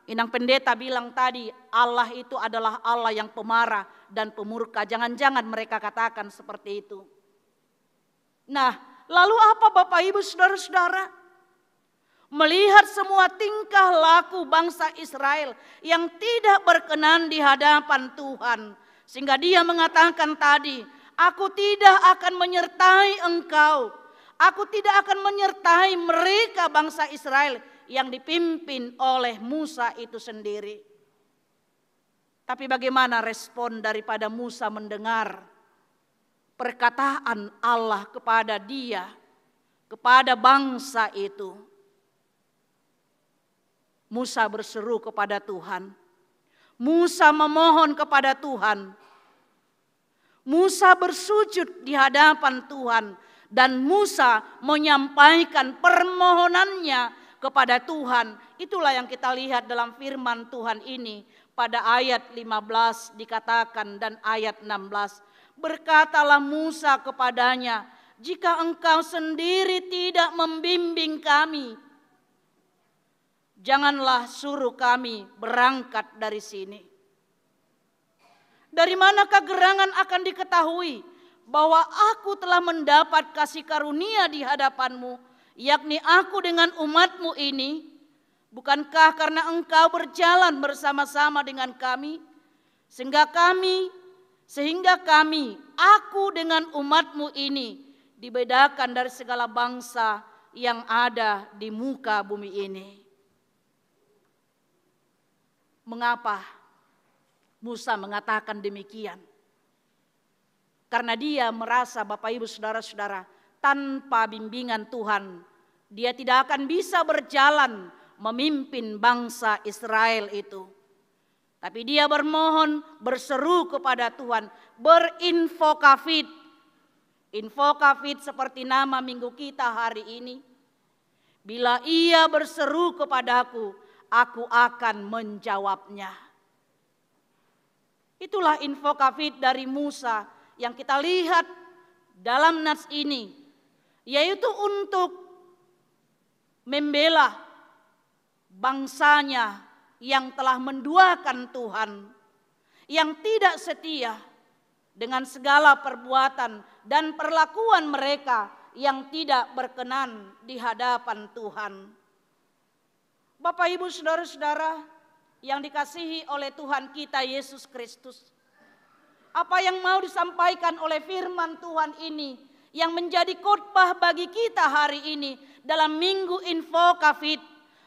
Inang Pendeta bilang tadi, Allah itu adalah Allah yang pemarah dan pemurka. Jangan-jangan mereka katakan seperti itu. Nah, lalu apa Bapak Ibu Saudara-saudara? Melihat semua tingkah laku bangsa Israel yang tidak berkenan di hadapan Tuhan. Sehingga dia mengatakan tadi, aku tidak akan menyertai engkau. Aku tidak akan menyertai mereka bangsa Israel yang dipimpin oleh Musa itu sendiri. Tapi bagaimana respon daripada Musa mendengar perkataan Allah kepada dia, kepada bangsa itu? Musa berseru kepada Tuhan. Musa memohon kepada Tuhan. Musa bersujud di hadapan Tuhan. Dan Musa menyampaikan permohonannya kepada Tuhan. Itulah yang kita lihat dalam firman Tuhan ini. Pada ayat 15 dikatakan dan ayat 16. Berkatalah Musa kepadanya, jika engkau sendiri tidak membimbing kami, janganlah suruh kami berangkat dari sini. Dari manakah gerangan akan diketahui bahwa aku telah mendapat kasih karunia di hadapanmu, yakni aku dengan umatmu ini? Bukankah karena engkau berjalan bersama-sama dengan kami, sehingga kami, aku dengan umatmu ini, dibedakan dari segala bangsa yang ada di muka bumi ini. Mengapa Musa mengatakan demikian? Karena dia merasa, Bapak Ibu Saudara-saudara, tanpa bimbingan Tuhan, dia tidak akan bisa berjalan memimpin bangsa Israel itu. Tapi dia bermohon, berseru kepada Tuhan, berinfokafid. Infokafid seperti nama minggu kita hari ini. Bila ia berseru kepadaku, aku akan menjawabnya. Itulah infokafid dari Musa yang kita lihat dalam nats ini, yaitu untuk membela bangsanya yang telah menduakan Tuhan, yang tidak setia dengan segala perbuatan dan perlakuan mereka yang tidak berkenan di hadapan Tuhan. Bapak Ibu Saudara-saudara yang dikasihi oleh Tuhan kita Yesus Kristus, apa yang mau disampaikan oleh firman Tuhan ini yang menjadi khotbah bagi kita hari ini dalam minggu infokafid,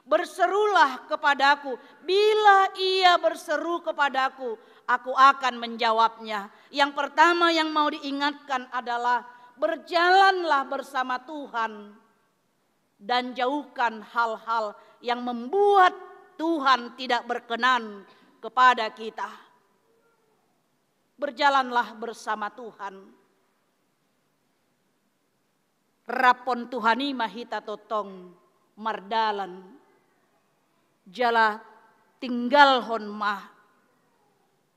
berserulah kepadaku, bila ia berseru kepadaku, aku akan menjawabnya. Yang pertama yang mau diingatkan adalah berjalanlah bersama Tuhan dan jauhkan hal-hal yang membuat Tuhan tidak berkenan kepada kita. Berjalanlah bersama Tuhan. Rapon Tuhani mahita totong mardalan. jala tinggal hon mah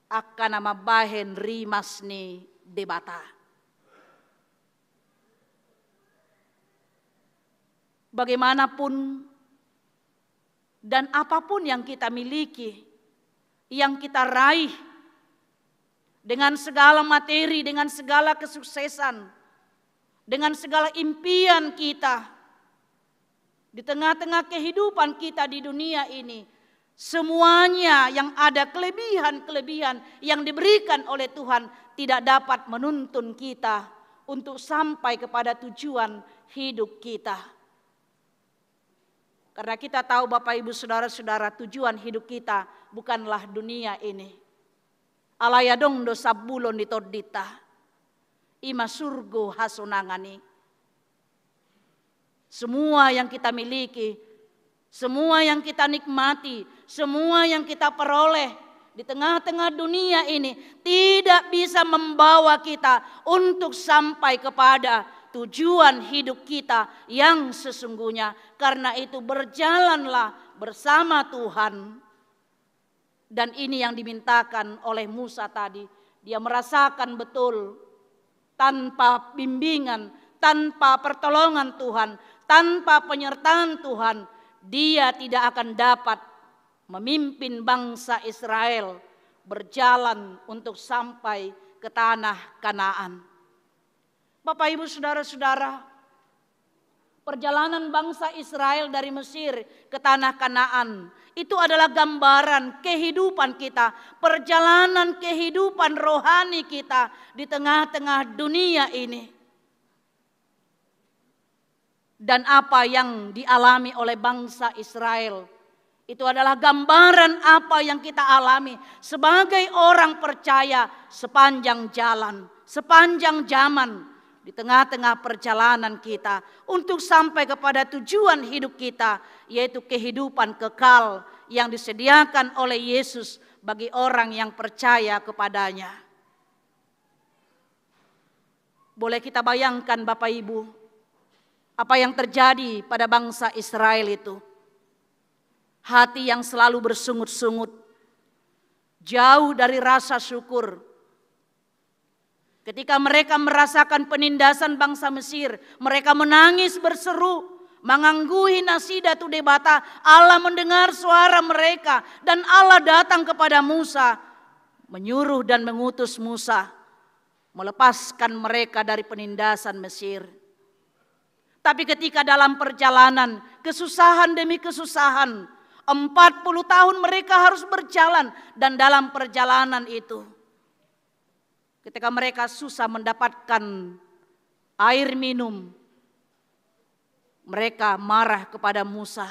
akan nama bahen rimasni debata. Bagaimanapun dan apapun yang kita miliki, yang kita raih, dengan segala materi, dengan segala kesuksesan, dengan segala impian kita, di tengah-tengah kehidupan kita di dunia ini, semuanya yang ada kelebihan-kelebihan yang diberikan oleh Tuhan tidak dapat menuntun kita untuk sampai kepada tujuan hidup kita. Karena kita tahu Bapak Ibu Saudara-saudara, tujuan hidup kita bukanlah dunia ini. Alayadong do sabulon ditodita, ima surgo hasunangani. Semua yang kita miliki, semua yang kita nikmati, semua yang kita peroleh di tengah-tengah dunia ini tidak bisa membawa kita untuk sampai kepada tujuan hidup kita yang sesungguhnya. Karena itu berjalanlah bersama Tuhan. Dan ini yang dimintakan oleh Musa tadi. Dia merasakan betul tanpa bimbingan, tanpa pertolongan Tuhan, tanpa penyertaan Tuhan, dia tidak akan dapat memimpin bangsa Israel berjalan untuk sampai ke tanah Kanaan. Bapak Ibu Saudara-saudara, perjalanan bangsa Israel dari Mesir ke tanah Kanaan itu adalah gambaran kehidupan kita, perjalanan kehidupan rohani kita di tengah-tengah dunia ini. Dan apa yang dialami oleh bangsa Israel itu adalah gambaran apa yang kita alami sebagai orang percaya sepanjang jalan, sepanjang zaman. Di tengah-tengah perjalanan kita untuk sampai kepada tujuan hidup kita, yaitu kehidupan kekal yang disediakan oleh Yesus bagi orang yang percaya kepadanya. Boleh kita bayangkan Bapak Ibu, apa yang terjadi pada bangsa Israel itu. Hati yang selalu bersungut-sungut, jauh dari rasa syukur. Ketika mereka merasakan penindasan bangsa Mesir, mereka menangis berseru, mengangguhi nasidatu debata. Allah mendengar suara mereka dan Allah datang kepada Musa, menyuruh dan mengutus Musa melepaskan mereka dari penindasan Mesir. Tapi ketika dalam perjalanan, kesusahan demi kesusahan, 40 tahun mereka harus berjalan, dan dalam perjalanan itu ketika mereka susah mendapatkan air minum, mereka marah kepada Musa.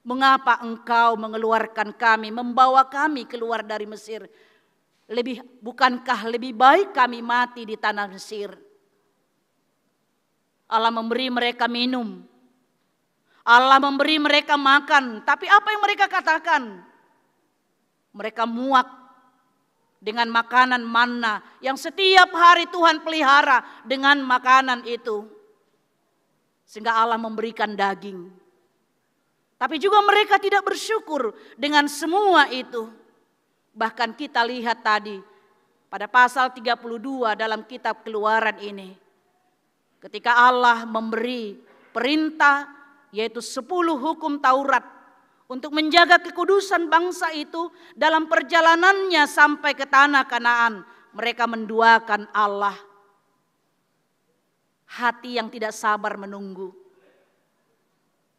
Mengapa engkau mengeluarkan kami, membawa kami keluar dari Mesir? Bukankah lebih baik kami mati di tanah Mesir? Allah memberi mereka minum, Allah memberi mereka makan, tapi apa yang mereka katakan? Mereka muak dengan makanan manna yang setiap hari Tuhan pelihara dengan makanan itu. Sehingga Allah memberikan daging. Tapi juga mereka tidak bersyukur dengan semua itu. Bahkan kita lihat tadi pada pasal 32 dalam kitab Keluaran ini. Ketika Allah memberi perintah yaitu 10 hukum Taurat untuk menjaga kekudusan bangsa itu dalam perjalanannya sampai ke tanah Kanaan, mereka menduakan Allah. Hati yang tidak sabar menunggu.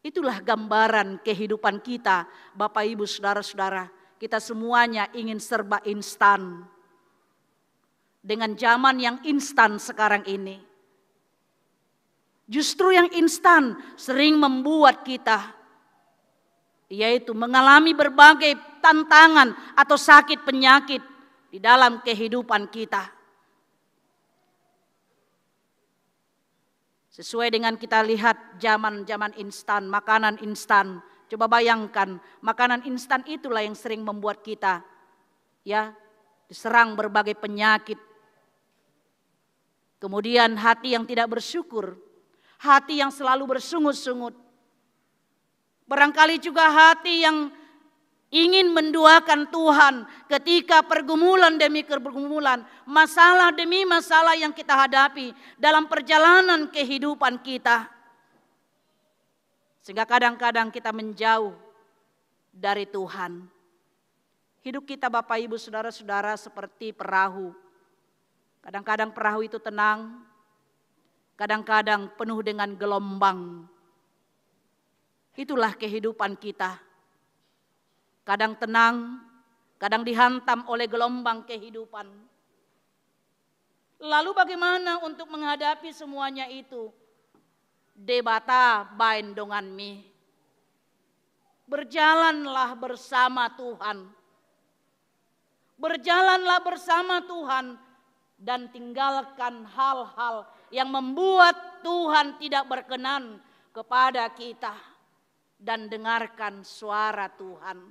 Itulah gambaran kehidupan kita, Bapak Ibu Saudara-saudara. Kita semuanya ingin serba instan. Dengan zaman yang instan sekarang ini. Justru yang instan sering membuat kita yaitu mengalami berbagai tantangan atau sakit penyakit di dalam kehidupan kita. Sesuai dengan kita lihat zaman-zaman instan, makanan instan. Coba bayangkan, makanan instan itulah yang sering membuat kita diserang berbagai penyakit. Kemudian hati yang tidak bersyukur, hati yang selalu bersungut-sungut. Barangkali juga hati yang ingin menduakan Tuhan ketika pergumulan demi pergumulan, masalah demi masalah yang kita hadapi dalam perjalanan kehidupan kita. Sehingga kadang-kadang kita menjauh dari Tuhan. Hidup kita Bapak Ibu Saudara-saudara seperti perahu. Kadang-kadang perahu itu tenang, kadang-kadang penuh dengan gelombang. Itulah kehidupan kita. Kadang tenang, kadang dihantam oleh gelombang kehidupan. Lalu bagaimana untuk menghadapi semuanya itu? Debata bain dengan mi. Berjalanlah bersama Tuhan. Berjalanlah bersama Tuhan dan tinggalkan hal-hal yang membuat Tuhan tidak berkenan kepada kita. Dan dengarkan suara Tuhan.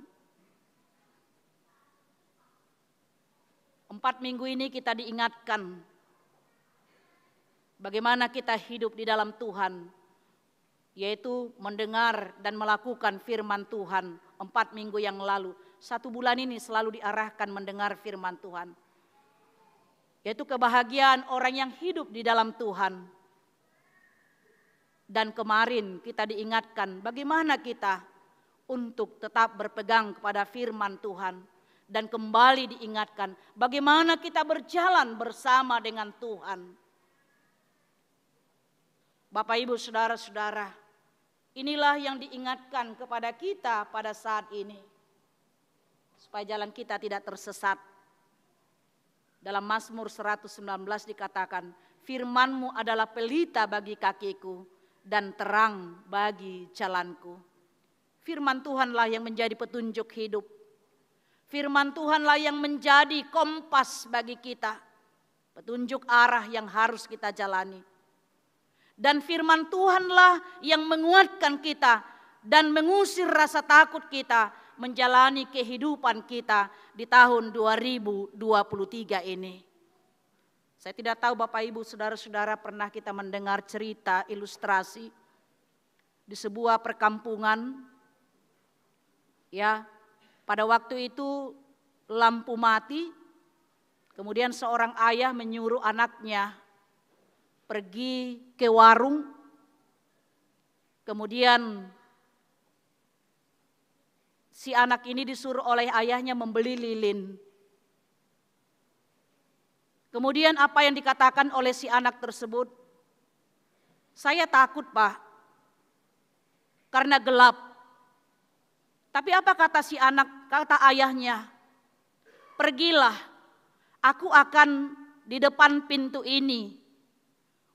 4 minggu ini kita diingatkan bagaimana kita hidup di dalam Tuhan, yaitu mendengar dan melakukan firman Tuhan. 4 minggu yang lalu, 1 bulan ini selalu diarahkan mendengar firman Tuhan, yaitu kebahagiaan orang yang hidup di dalam Tuhan. Dan kemarin kita diingatkan bagaimana kita untuk tetap berpegang kepada firman Tuhan. Dan kembali diingatkan bagaimana kita berjalan bersama dengan Tuhan. Bapak Ibu Saudara-saudara, inilah yang diingatkan kepada kita pada saat ini. Supaya jalan kita tidak tersesat. Dalam Mazmur 119 dikatakan, firman-Mu adalah pelita bagi kakiku dan terang bagi jalanku. Firman Tuhanlah yang menjadi petunjuk hidup. Firman Tuhanlah yang menjadi kompas bagi kita. Petunjuk arah yang harus kita jalani. Dan firman Tuhanlah yang menguatkan kita dan mengusir rasa takut kita menjalani kehidupan kita di tahun 2023 ini. Saya tidak tahu Bapak Ibu Saudara-saudara pernah kita mendengar cerita ilustrasi di sebuah perkampungan. Ya, pada waktu itu lampu mati, kemudian seorang ayah menyuruh anaknya pergi ke warung, kemudian si anak ini disuruh oleh ayahnya membeli lilin. Kemudian apa yang dikatakan oleh si anak tersebut? Saya takut Pak, karena gelap. Tapi apa kata si anak, kata ayahnya? Pergilah, aku akan di depan pintu ini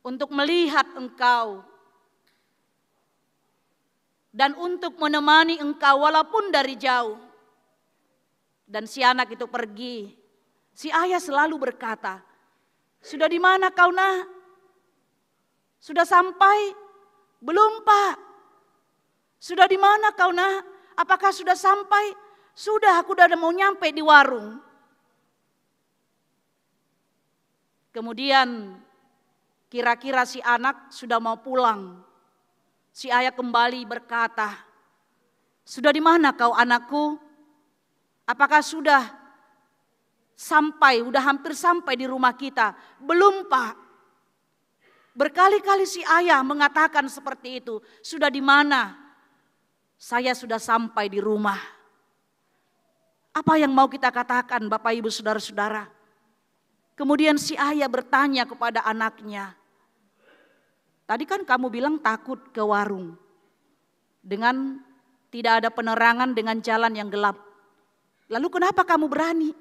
untuk melihat engkau. Dan untuk menemani engkau walaupun dari jauh. Dan si anak itu pergi. Si ayah selalu berkata, sudah di mana kau nak? Sudah sampai? Belum Pak. Sudah di mana kau nak? Apakah sudah sampai? Sudah, aku udah mau nyampe di warung. Kemudian kira-kira si anak sudah mau pulang. Si ayah kembali berkata, sudah di mana kau anakku? Apakah sudah sampai, udah hampir sampai di rumah kita? Belum Pak. Berkali-kali si ayah mengatakan seperti itu. Sudah di mana? Saya sudah sampai di rumah. Apa yang mau kita katakan Bapak Ibu Saudara-saudara? Kemudian si ayah bertanya kepada anaknya. Tadi kan kamu bilang takut ke warung. Dengan tidak ada penerangan, dengan jalan yang gelap. Lalu kenapa kamu berani?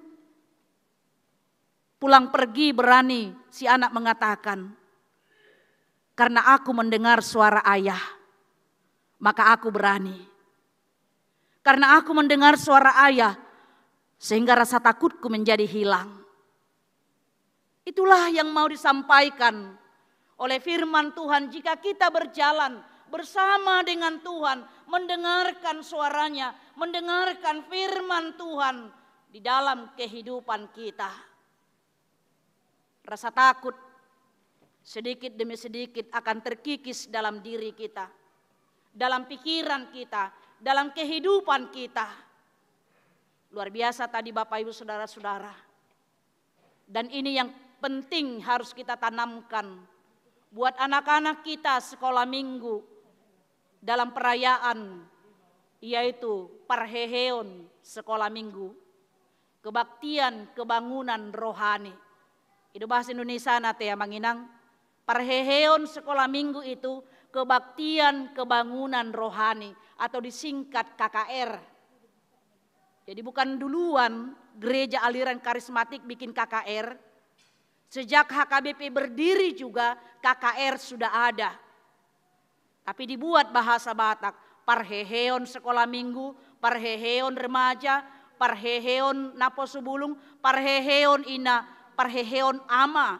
Pulang pergi berani, si anak mengatakan, karena aku mendengar suara ayah, maka aku berani. Karena aku mendengar suara ayah, sehingga rasa takutku menjadi hilang. Itulah yang mau disampaikan oleh firman Tuhan. Jika kita berjalan bersama dengan Tuhan, mendengarkan suaranya, mendengarkan firman Tuhan di dalam kehidupan kita. Rasa takut sedikit demi sedikit akan terkikis dalam diri kita, dalam pikiran kita, dalam kehidupan kita. Luar biasa tadi Bapak Ibu Saudara-saudara. Dan ini yang penting harus kita tanamkan buat anak-anak kita sekolah minggu dalam perayaan, yaitu parheheon sekolah minggu, kebaktian kebangunan rohani. Itu bahasa Indonesia nate ya manginang. Parheheon sekolah minggu itu kebaktian kebangunan rohani atau disingkat KKR. Jadi bukan duluan gereja aliran karismatik bikin KKR. Sejak HKBP berdiri juga KKR sudah ada. Tapi dibuat bahasa Batak, parheheon sekolah minggu, parheheon remaja, parheheon naposubulung, parheheon ina, parheheon ama,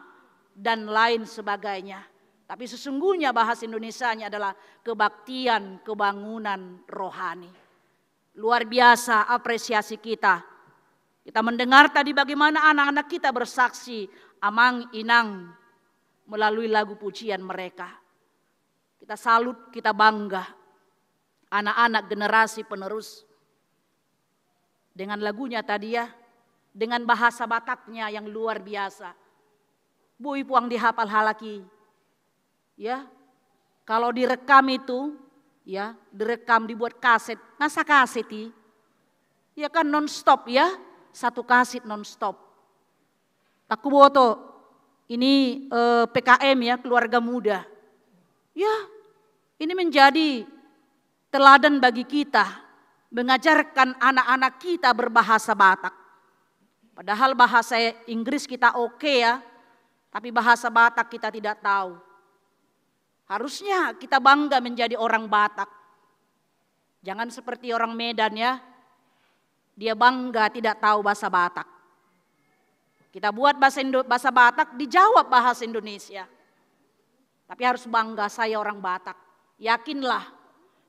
dan lain sebagainya. Tapi sesungguhnya bahasa Indonesianya adalah kebaktian kebangunan rohani. Luar biasa apresiasi kita. Kita mendengar tadi bagaimana anak-anak kita bersaksi amang inang melalui lagu pujian mereka. Kita salut, kita bangga. Anak-anak generasi penerus. Dengan lagunya tadi ya, dengan bahasa Bataknya yang luar biasa. Bui puang dihafal halaki. Ya, kalau direkam itu, ya, direkam dibuat kaset, ngasa kaseti, ya kan non-stop ya, satu kaset non-stop. Aku boto, ini PKM ya, keluarga muda. Ya, ini menjadi teladan bagi kita, mengajarkan anak-anak kita berbahasa Batak. Padahal bahasa Inggris kita oke ya, tapi bahasa Batak kita tidak tahu. Harusnya kita bangga menjadi orang Batak. Jangan seperti orang Medan ya. Dia bangga tidak tahu bahasa Batak. Kita buat bahasa Batak, dijawab bahasa Indonesia. Tapi harus bangga saya orang Batak. Yakinlah,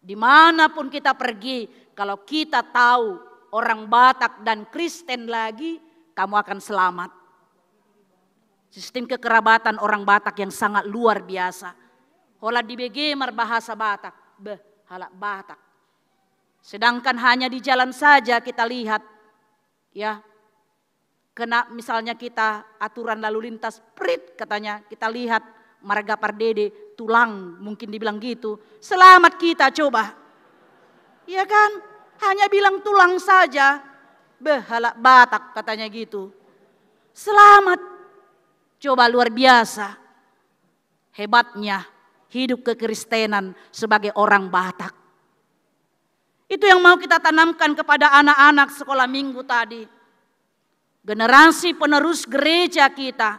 dimanapun kita pergi, kalau kita tahu orang Batak dan Kristen lagi, kamu akan selamat. Sistem kekerabatan orang Batak yang sangat luar biasa. Hola di begemar bahasa Batak, halak Batak. Sedangkan hanya di jalan saja kita lihat, ya, kena misalnya kita aturan lalu lintas, prit katanya, kita lihat marga pardede, tulang, mungkin dibilang gitu. Selamat kita coba, ya kan? Hanya bilang tulang saja, halak Batak katanya gitu. Selamat, coba luar biasa, hebatnya hidup kekristenan sebagai orang Batak. Itu yang mau kita tanamkan kepada anak-anak sekolah minggu tadi. Generasi penerus gereja kita.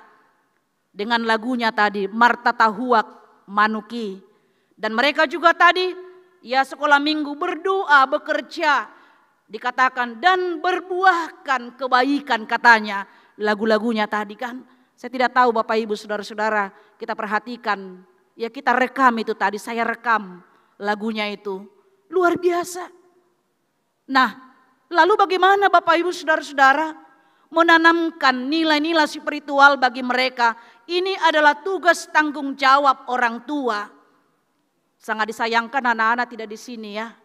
Dengan lagunya tadi, Marta Tahuak Manuki. Dan mereka juga tadi, ya sekolah minggu berdoa, bekerja. Dikatakan dan berbuahkan kebaikan katanya. Lagu-lagunya tadi kan. Saya tidak tahu Bapak Ibu Saudara-saudara, kita perhatikan. Ya kita rekam itu tadi, saya rekam lagunya itu. Luar biasa. Nah, lalu bagaimana Bapak Ibu Saudara-saudara menanamkan nilai-nilai spiritual bagi mereka? Ini adalah tugas tanggung jawab orang tua. Sangat disayangkan anak-anak tidak di sini ya.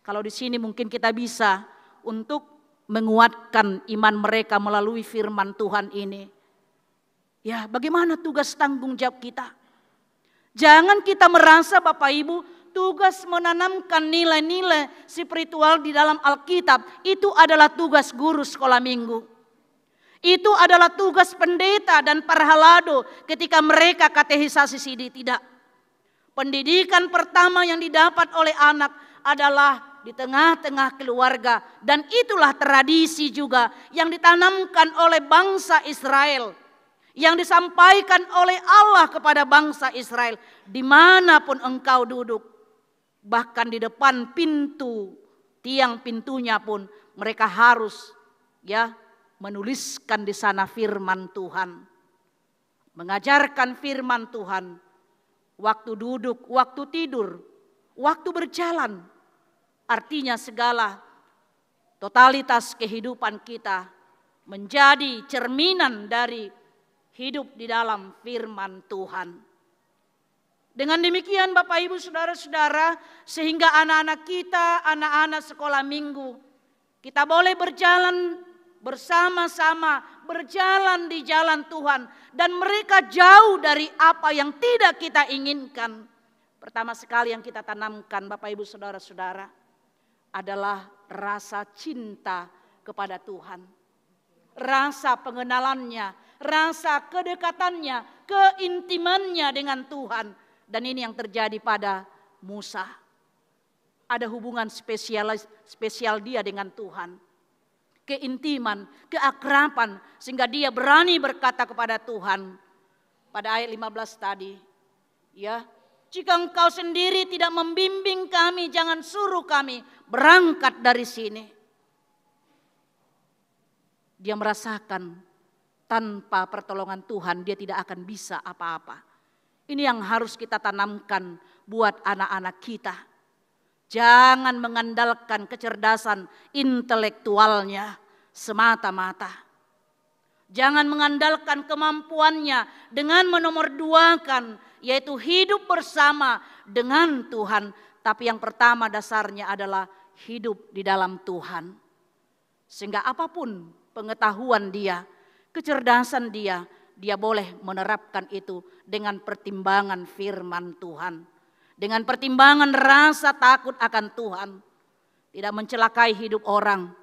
Kalau di sini mungkin kita bisa untuk menguatkan iman mereka melalui firman Tuhan ini. Ya, bagaimana tugas tanggung jawab kita? Jangan kita merasa Bapak Ibu tugas menanamkan nilai-nilai spiritual di dalam Alkitab itu adalah tugas guru sekolah minggu. Itu adalah tugas pendeta dan parhalado ketika mereka katehisasi CD, tidak. Pendidikan pertama yang didapat oleh anak adalah di tengah-tengah keluarga. Dan itulah tradisi juga yang ditanamkan oleh bangsa Israel. Yang disampaikan oleh Allah kepada bangsa Israel. Dimanapun engkau duduk. Bahkan di depan pintu, tiang pintunya pun mereka harus ya menuliskan di sana firman Tuhan. Mengajarkan firman Tuhan. Waktu duduk, waktu tidur, waktu berjalan. Artinya segala totalitas kehidupan kita menjadi cerminan dari hidup di dalam firman Tuhan. Dengan demikian Bapak Ibu Saudara-saudara, sehingga anak-anak kita, anak-anak sekolah minggu, kita boleh berjalan bersama-sama, berjalan di jalan Tuhan. Dan mereka jauh dari apa yang tidak kita inginkan. Pertama sekali yang kita tanamkan Bapak Ibu Saudara-saudara adalah rasa cinta kepada Tuhan. Rasa pengenalannya, rasa kedekatannya, keintimannya dengan Tuhan. Dan ini yang terjadi pada Musa. Ada hubungan spesial dia dengan Tuhan. Keintiman, keakraban, sehingga dia berani berkata kepada Tuhan. Pada ayat 15 tadi, ya, jika engkau sendiri tidak membimbing kami, jangan suruh kami berangkat dari sini. Dia merasakan tanpa pertolongan Tuhan dia tidak akan bisa apa-apa. Ini yang harus kita tanamkan buat anak-anak kita. Jangan mengandalkan kecerdasan intelektualnya semata-mata. Jangan mengandalkan kemampuannya dengan menomorduakan, yaitu hidup bersama dengan Tuhan. Tapi yang pertama dasarnya adalah hidup di dalam Tuhan. Sehingga apapun pengetahuan dia, kecerdasan dia, dia boleh menerapkan itu dengan pertimbangan firman Tuhan. Dengan pertimbangan rasa takut akan Tuhan. Tidak mencelakai hidup orang.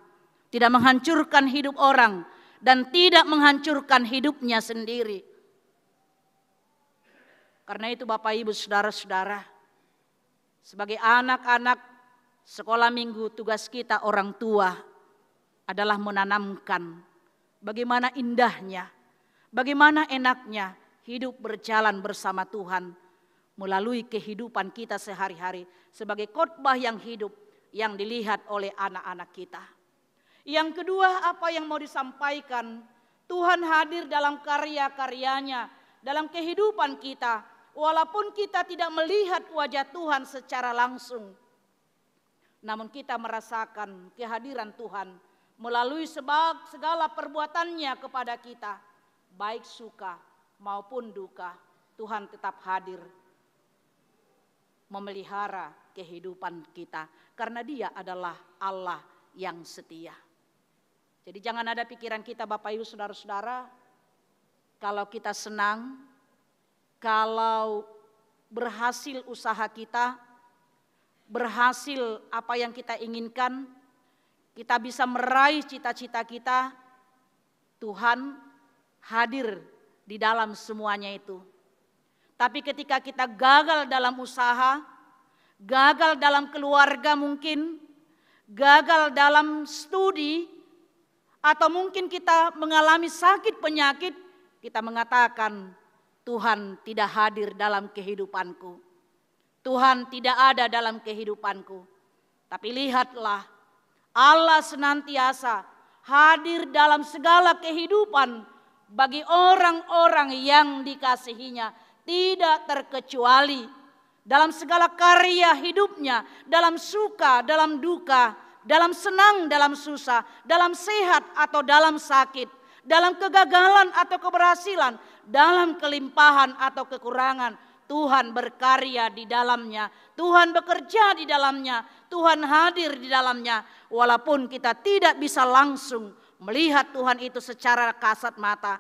Tidak menghancurkan hidup orang. Dan tidak menghancurkan hidupnya sendiri. Karena itu Bapak Ibu Saudara-saudara. Sebagai anak-anak sekolah minggu, tugas kita orang tua adalah menanamkan bagaimana indahnya, bagaimana enaknya hidup berjalan bersama Tuhan melalui kehidupan kita sehari-hari sebagai khotbah yang hidup yang dilihat oleh anak-anak kita. Yang kedua, apa yang mau disampaikan? Tuhan hadir dalam karya-karyanya, dalam kehidupan kita, walaupun kita tidak melihat wajah Tuhan secara langsung. Namun kita merasakan kehadiran Tuhan melalui segala perbuatannya kepada kita, baik suka maupun duka, Tuhan tetap hadir memelihara kehidupan kita karena Dia adalah Allah yang setia. Jadi jangan ada pikiran kita Bapak Ibu Saudara-saudara, kalau kita senang, kalau berhasil usaha kita, berhasil apa yang kita inginkan, kita bisa meraih cita-cita kita, Tuhan hadir di dalam semuanya itu. Tapi ketika kita gagal dalam usaha, gagal dalam keluarga mungkin, gagal dalam studi, atau mungkin kita mengalami sakit penyakit, kita mengatakan Tuhan tidak hadir dalam kehidupanku. Tuhan tidak ada dalam kehidupanku. Tapi lihatlah, Allah senantiasa hadir dalam segala kehidupan bagi orang-orang yang dikasihinya, tidak terkecuali dalam segala karya hidupnya, dalam suka, dalam duka, dalam senang, dalam susah, dalam sehat atau dalam sakit, dalam kegagalan atau keberhasilan, dalam kelimpahan atau kekurangan. Tuhan berkarya di dalamnya, Tuhan bekerja di dalamnya, Tuhan hadir di dalamnya. Walaupun kita tidak bisa langsung melihat Tuhan itu secara kasat mata.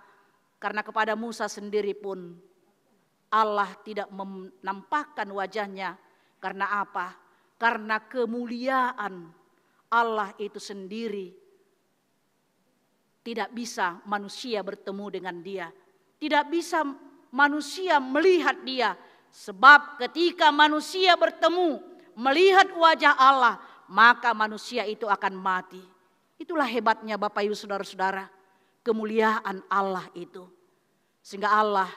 Karena kepada Musa sendiri pun Allah tidak menampakkan wajahnya. Karena apa? Karena kemuliaan Allah itu sendiri. Tidak bisa manusia bertemu dengan Dia. Tidak bisa manusia melihat Dia. Sebab ketika manusia bertemu, melihat wajah Allah, maka manusia itu akan mati. Itulah hebatnya Bapak Ibu Saudara-saudara, kemuliaan Allah itu. Sehingga Allah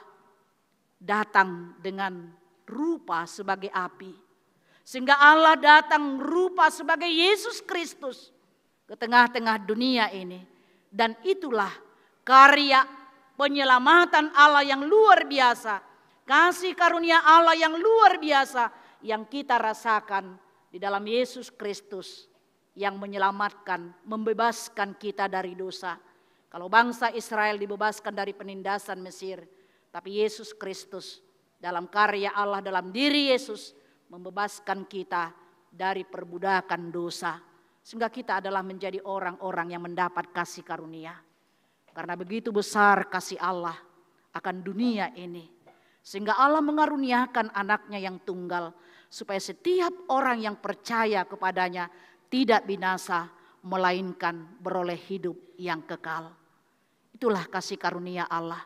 datang dengan rupa sebagai api. Sehingga Allah datang rupa sebagai Yesus Kristus ke tengah-tengah dunia ini. Dan itulah karya penyelamatan Allah yang luar biasa. Kasih karunia Allah yang luar biasa yang kita rasakan di dalam Yesus Kristus yang menyelamatkan, membebaskan kita dari dosa. Kalau bangsa Israel dibebaskan dari penindasan Mesir, tapi Yesus Kristus dalam karya Allah dalam diri Yesus membebaskan kita dari perbudakan dosa. Sehingga kita adalah menjadi orang-orang yang mendapat kasih karunia. Karena begitu besar kasih Allah akan dunia ini. Sehingga Allah mengaruniakan anaknya yang tunggal. Supaya setiap orang yang percaya kepadanya tidak binasa, melainkan beroleh hidup yang kekal. Itulah kasih karunia Allah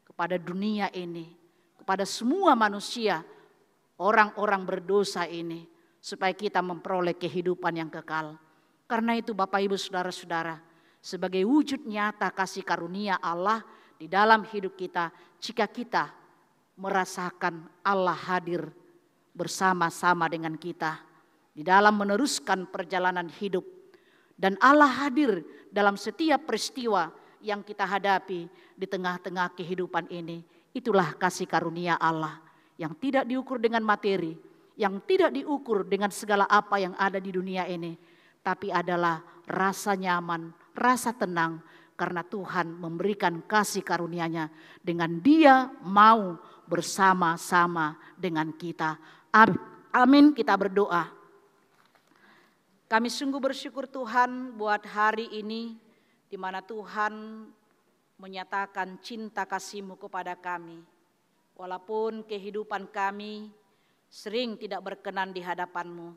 kepada dunia ini, kepada semua manusia, orang-orang berdosa ini, supaya kita memperoleh kehidupan yang kekal. Karena itu Bapak Ibu Saudara-saudara, sebagai wujud nyata kasih karunia Allah di dalam hidup kita, jika kita merasakan Allah hadir bersama-sama dengan kita di dalam meneruskan perjalanan hidup, dan Allah hadir dalam setiap peristiwa yang kita hadapi di tengah-tengah kehidupan ini. Itulah kasih karunia Allah yang tidak diukur dengan materi, yang tidak diukur dengan segala apa yang ada di dunia ini, tapi adalah rasa nyaman, rasa tenang karena Tuhan memberikan kasih karunia-Nya dengan Dia mau bersama-sama dengan kita. Amin, kita berdoa. Kami sungguh bersyukur Tuhan buat hari ini di mana Tuhan menyatakan cinta kasih-Mu kepada kami. Walaupun kehidupan kami sering tidak berkenan di hadapan-Mu,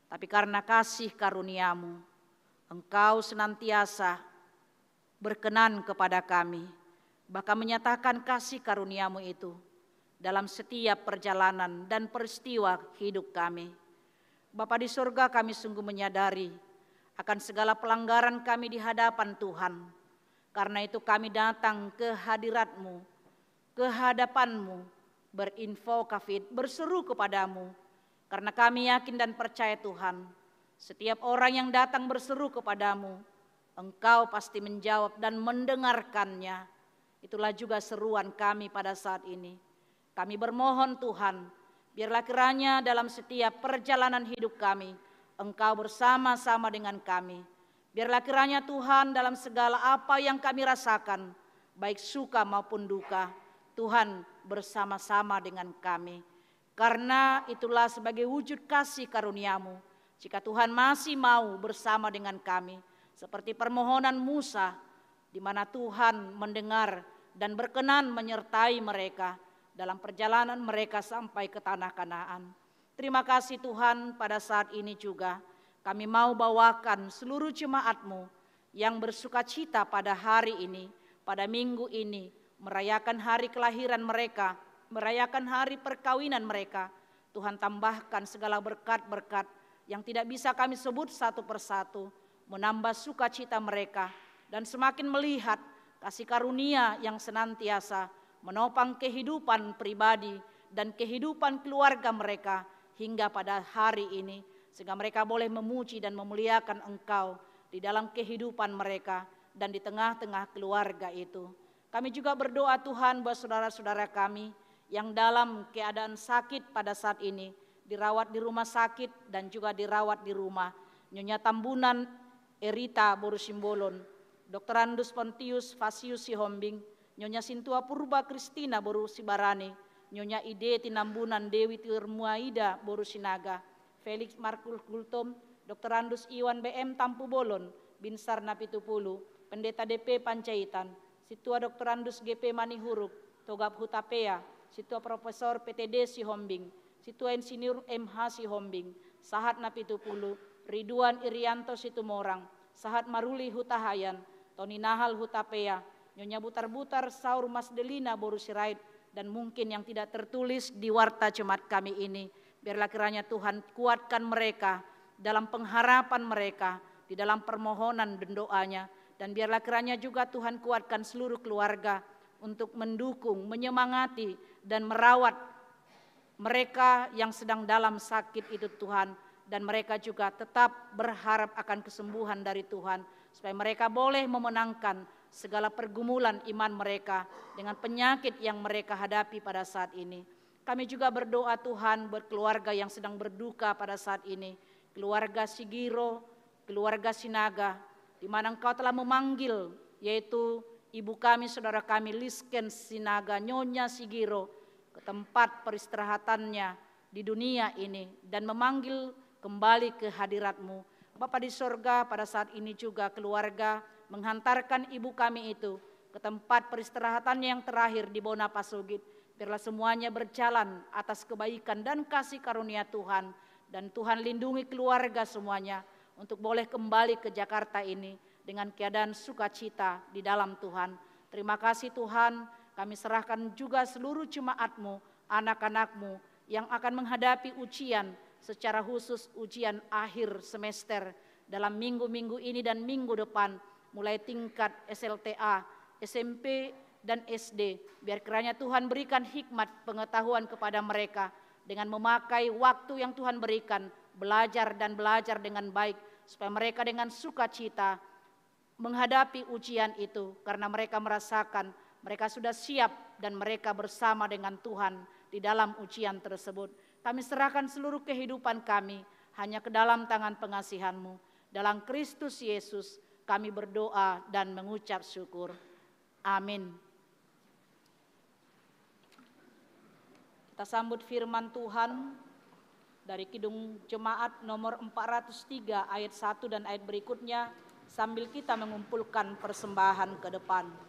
tapi karena kasih karunia-Mu, Engkau senantiasa berkenan kepada kami, bahkan menyatakan kasih karunia-Mu itu dalam setiap perjalanan dan peristiwa hidup kami. Bapa di surga, kami sungguh menyadari akan segala pelanggaran kami di hadapan Tuhan. Karena itu kami datang ke hadirat-Mu, ke hadapan-Mu, berinfokafit, berseru kepadamu. Karena kami yakin dan percaya Tuhan, setiap orang yang datang berseru kepadamu, Engkau pasti menjawab dan mendengarkannya. Itulah juga seruan kami pada saat ini. Kami bermohon Tuhan, biarlah kiranya dalam setiap perjalanan hidup kami, Engkau bersama-sama dengan kami. Biarlah kiranya Tuhan dalam segala apa yang kami rasakan, baik suka maupun duka, Tuhan bersama-sama dengan kami. Karena itulah sebagai wujud kasih karunia-Mu, jika Tuhan masih mau bersama dengan kami, seperti permohonan Musa, di mana Tuhan mendengar dan berkenan menyertai mereka dalam perjalanan mereka sampai ke tanah Kanaan. Terima kasih Tuhan, pada saat ini juga kami mau bawakan seluruh jemaat-Mu yang bersukacita pada hari ini, pada minggu ini, merayakan hari kelahiran mereka, merayakan hari perkawinan mereka. Tuhan tambahkan segala berkat-berkat yang tidak bisa kami sebut satu persatu, menambah sukacita mereka, dan semakin melihat kasih karunia yang senantiasa menopang kehidupan pribadi dan kehidupan keluarga mereka hingga pada hari ini, sehingga mereka boleh memuji dan memuliakan Engkau di dalam kehidupan mereka dan di tengah-tengah keluarga itu. Kami juga berdoa Tuhan buat saudara-saudara kami yang dalam keadaan sakit pada saat ini, dirawat di rumah sakit dan juga dirawat di rumah. Nyonya Tambunan Erita Borusimbolon, Dr. Andus Pontius Fasius Sihombing, Nyonya Sintua Purba Kristina Borusibarane, Nyonya Ide Tinambunan Dewi Tirmuaida Borusinaga, Felix Markul Gultom, Dr. Andus Iwan BM Tampu Bolon, Binsar Napitupulu, Pendeta DP Pancaitan, Situa Dr. Andus GP Manihuruk, Togap Hutapea, Situa Profesor PTD Sihombing, Situa Insinyur MH Sihombing, Sahat Napitupulu, Ridwan Irianto Situmorang, Sahat Maruli Hutahayan, Tony Nahal Hutapea, Nyonya Butar-Butar Saur Mas Delina Borusirait, dan mungkin yang tidak tertulis di warta jemaat kami ini. Biarlah kiranya Tuhan kuatkan mereka dalam pengharapan mereka, di dalam permohonan dan doanya. Dan biarlah kiranya juga Tuhan kuatkan seluruh keluarga untuk mendukung, menyemangati, dan merawat mereka yang sedang dalam sakit itu Tuhan. Dan mereka juga tetap berharap akan kesembuhan dari Tuhan, supaya mereka boleh memenangkan segala pergumulan iman mereka dengan penyakit yang mereka hadapi pada saat ini. Kami juga berdoa Tuhan buat keluarga yang sedang berduka pada saat ini, keluarga Sigiro, keluarga Sinaga, di mana Engkau telah memanggil, yaitu ibu kami, saudara kami Lisken Sinaga, Nyonya Sigiro, ke tempat peristirahatannya di dunia ini dan memanggil kembali ke hadirat-Mu. Bapa di sorga, pada saat ini juga keluarga menghantarkan ibu kami itu ke tempat peristirahatannya yang terakhir di Bona Pasugit. Biarlah semuanya berjalan atas kebaikan dan kasih karunia Tuhan. Dan Tuhan lindungi keluarga semuanya untuk boleh kembali ke Jakarta ini dengan keadaan sukacita di dalam Tuhan. Terima kasih Tuhan, kami serahkan juga seluruh jemaat-Mu, anak-anak-Mu yang akan menghadapi ujian, secara khusus ujian akhir semester dalam minggu-minggu ini dan minggu depan, mulai tingkat SLTA, SMP, dan SD. Biar kiranya Tuhan berikan hikmat pengetahuan kepada mereka dengan memakai waktu yang Tuhan berikan, belajar dan belajar dengan baik, supaya mereka dengan sukacita menghadapi ujian itu, karena mereka merasakan mereka sudah siap dan mereka bersama dengan Tuhan di dalam ujian tersebut. Kami serahkan seluruh kehidupan kami hanya ke dalam tangan pengasihan-Mu. Dalam Kristus Yesus kami berdoa dan mengucap syukur. Amin. Kita sambut firman Tuhan dari Kidung Jemaat nomor 403 ayat 1 dan ayat berikutnya sambil kita mengumpulkan persembahan ke depan.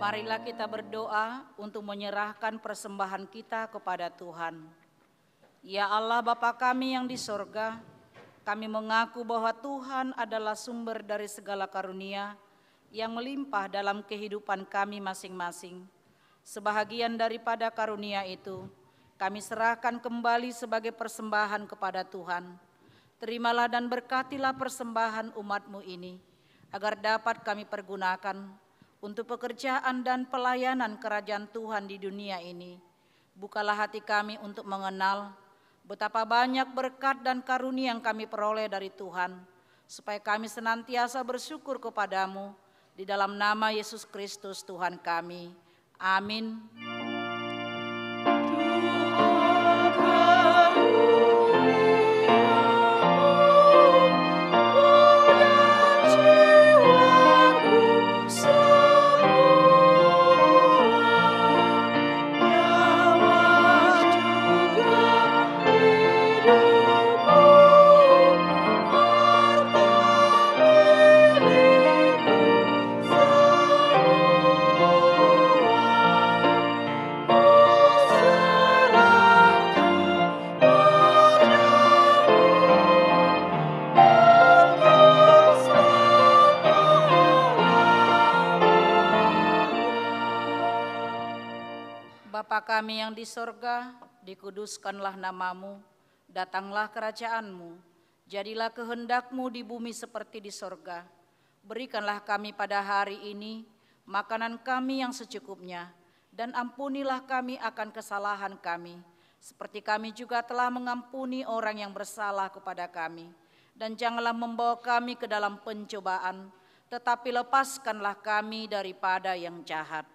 Marilah kita berdoa untuk menyerahkan persembahan kita kepada Tuhan. Ya Allah Bapa kami yang di sorga, kami mengaku bahwa Tuhan adalah sumber dari segala karunia yang melimpah dalam kehidupan kami masing-masing. Sebahagian daripada karunia itu, kami serahkan kembali sebagai persembahan kepada Tuhan. Terimalah dan berkatilah persembahan umat-Mu ini, agar dapat kami pergunakan untuk pekerjaan dan pelayanan kerajaan Tuhan di dunia ini. Bukalah hati kami untuk mengenal betapa banyak berkat dan karunia yang kami peroleh dari Tuhan, supaya kami senantiasa bersyukur kepadamu, di dalam nama Yesus Kristus Tuhan kami. Amin. Bapa kami yang di sorga, dikuduskanlah namamu, datanglah kerajaanmu, jadilah kehendak-Mu di bumi seperti di sorga. Berikanlah kami pada hari ini makanan kami yang secukupnya, dan ampunilah kami akan kesalahan kami, seperti kami juga telah mengampuni orang yang bersalah kepada kami. Dan janganlah membawa kami ke dalam pencobaan, tetapi lepaskanlah kami daripada yang jahat.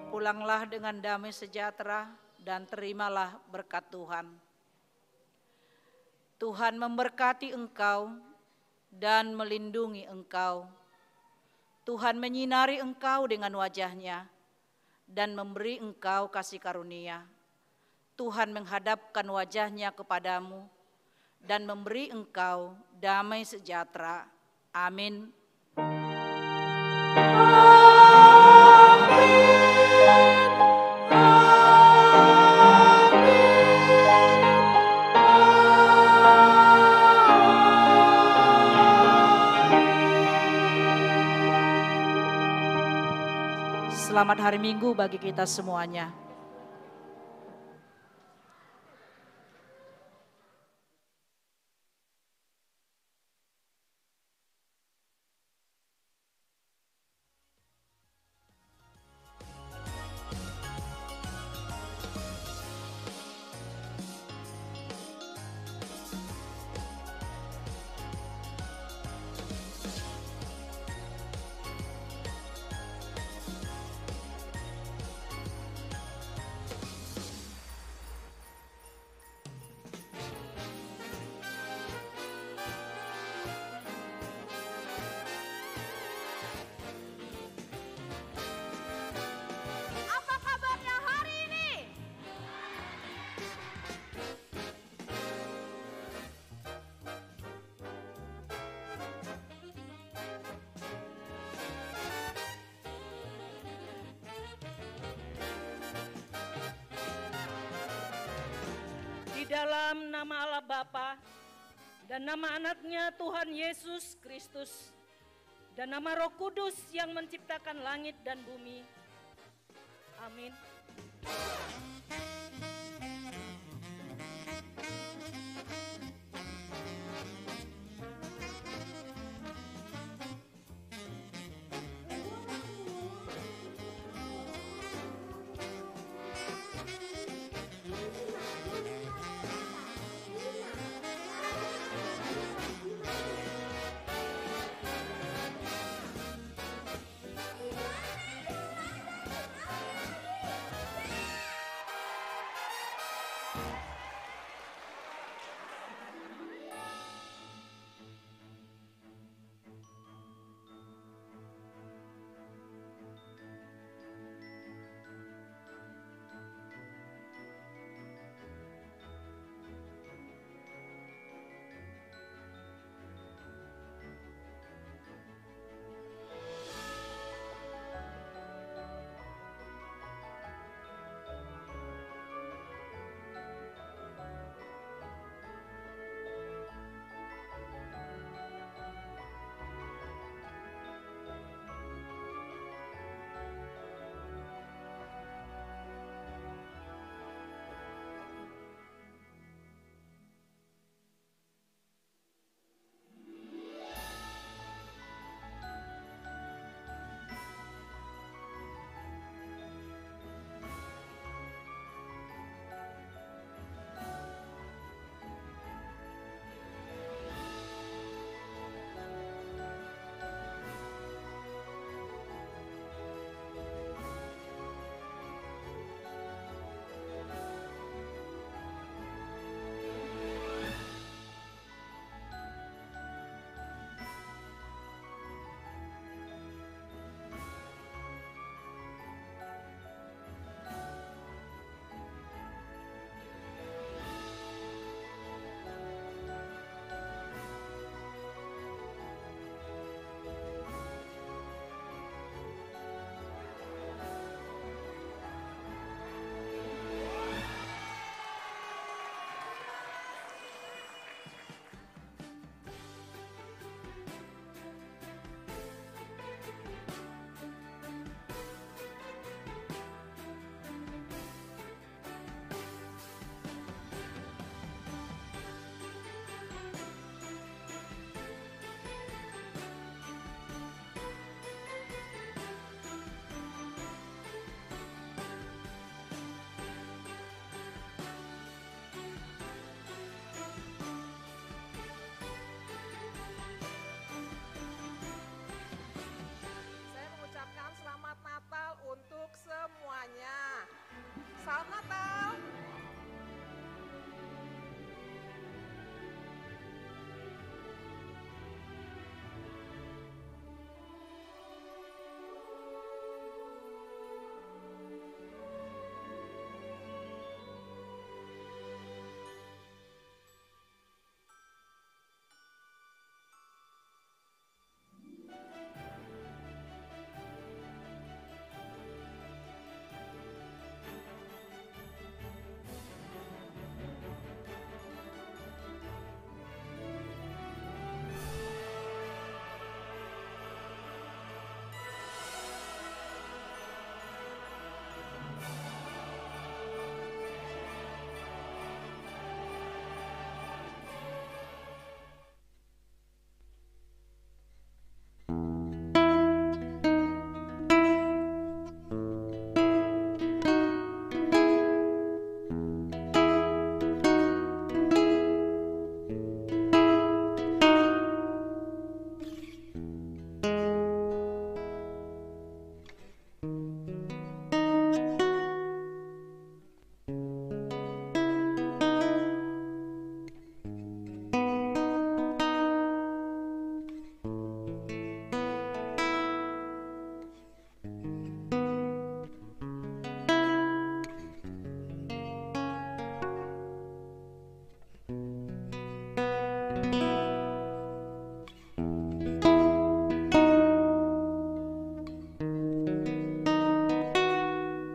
Pulanglah dengan damai sejahtera dan terimalah berkat Tuhan. Tuhan memberkati engkau dan melindungi engkau. Tuhan menyinari engkau dengan wajah-Nya dan memberi engkau kasih karunia. Tuhan menghadapkan wajah-Nya kepadamu dan memberi engkau damai sejahtera. Amin. Selamat hari Minggu bagi kita semuanya. Dalam nama Allah Bapa dan nama anaknya Tuhan Yesus Kristus dan nama Roh Kudus yang menciptakan langit dan bumi. Amin.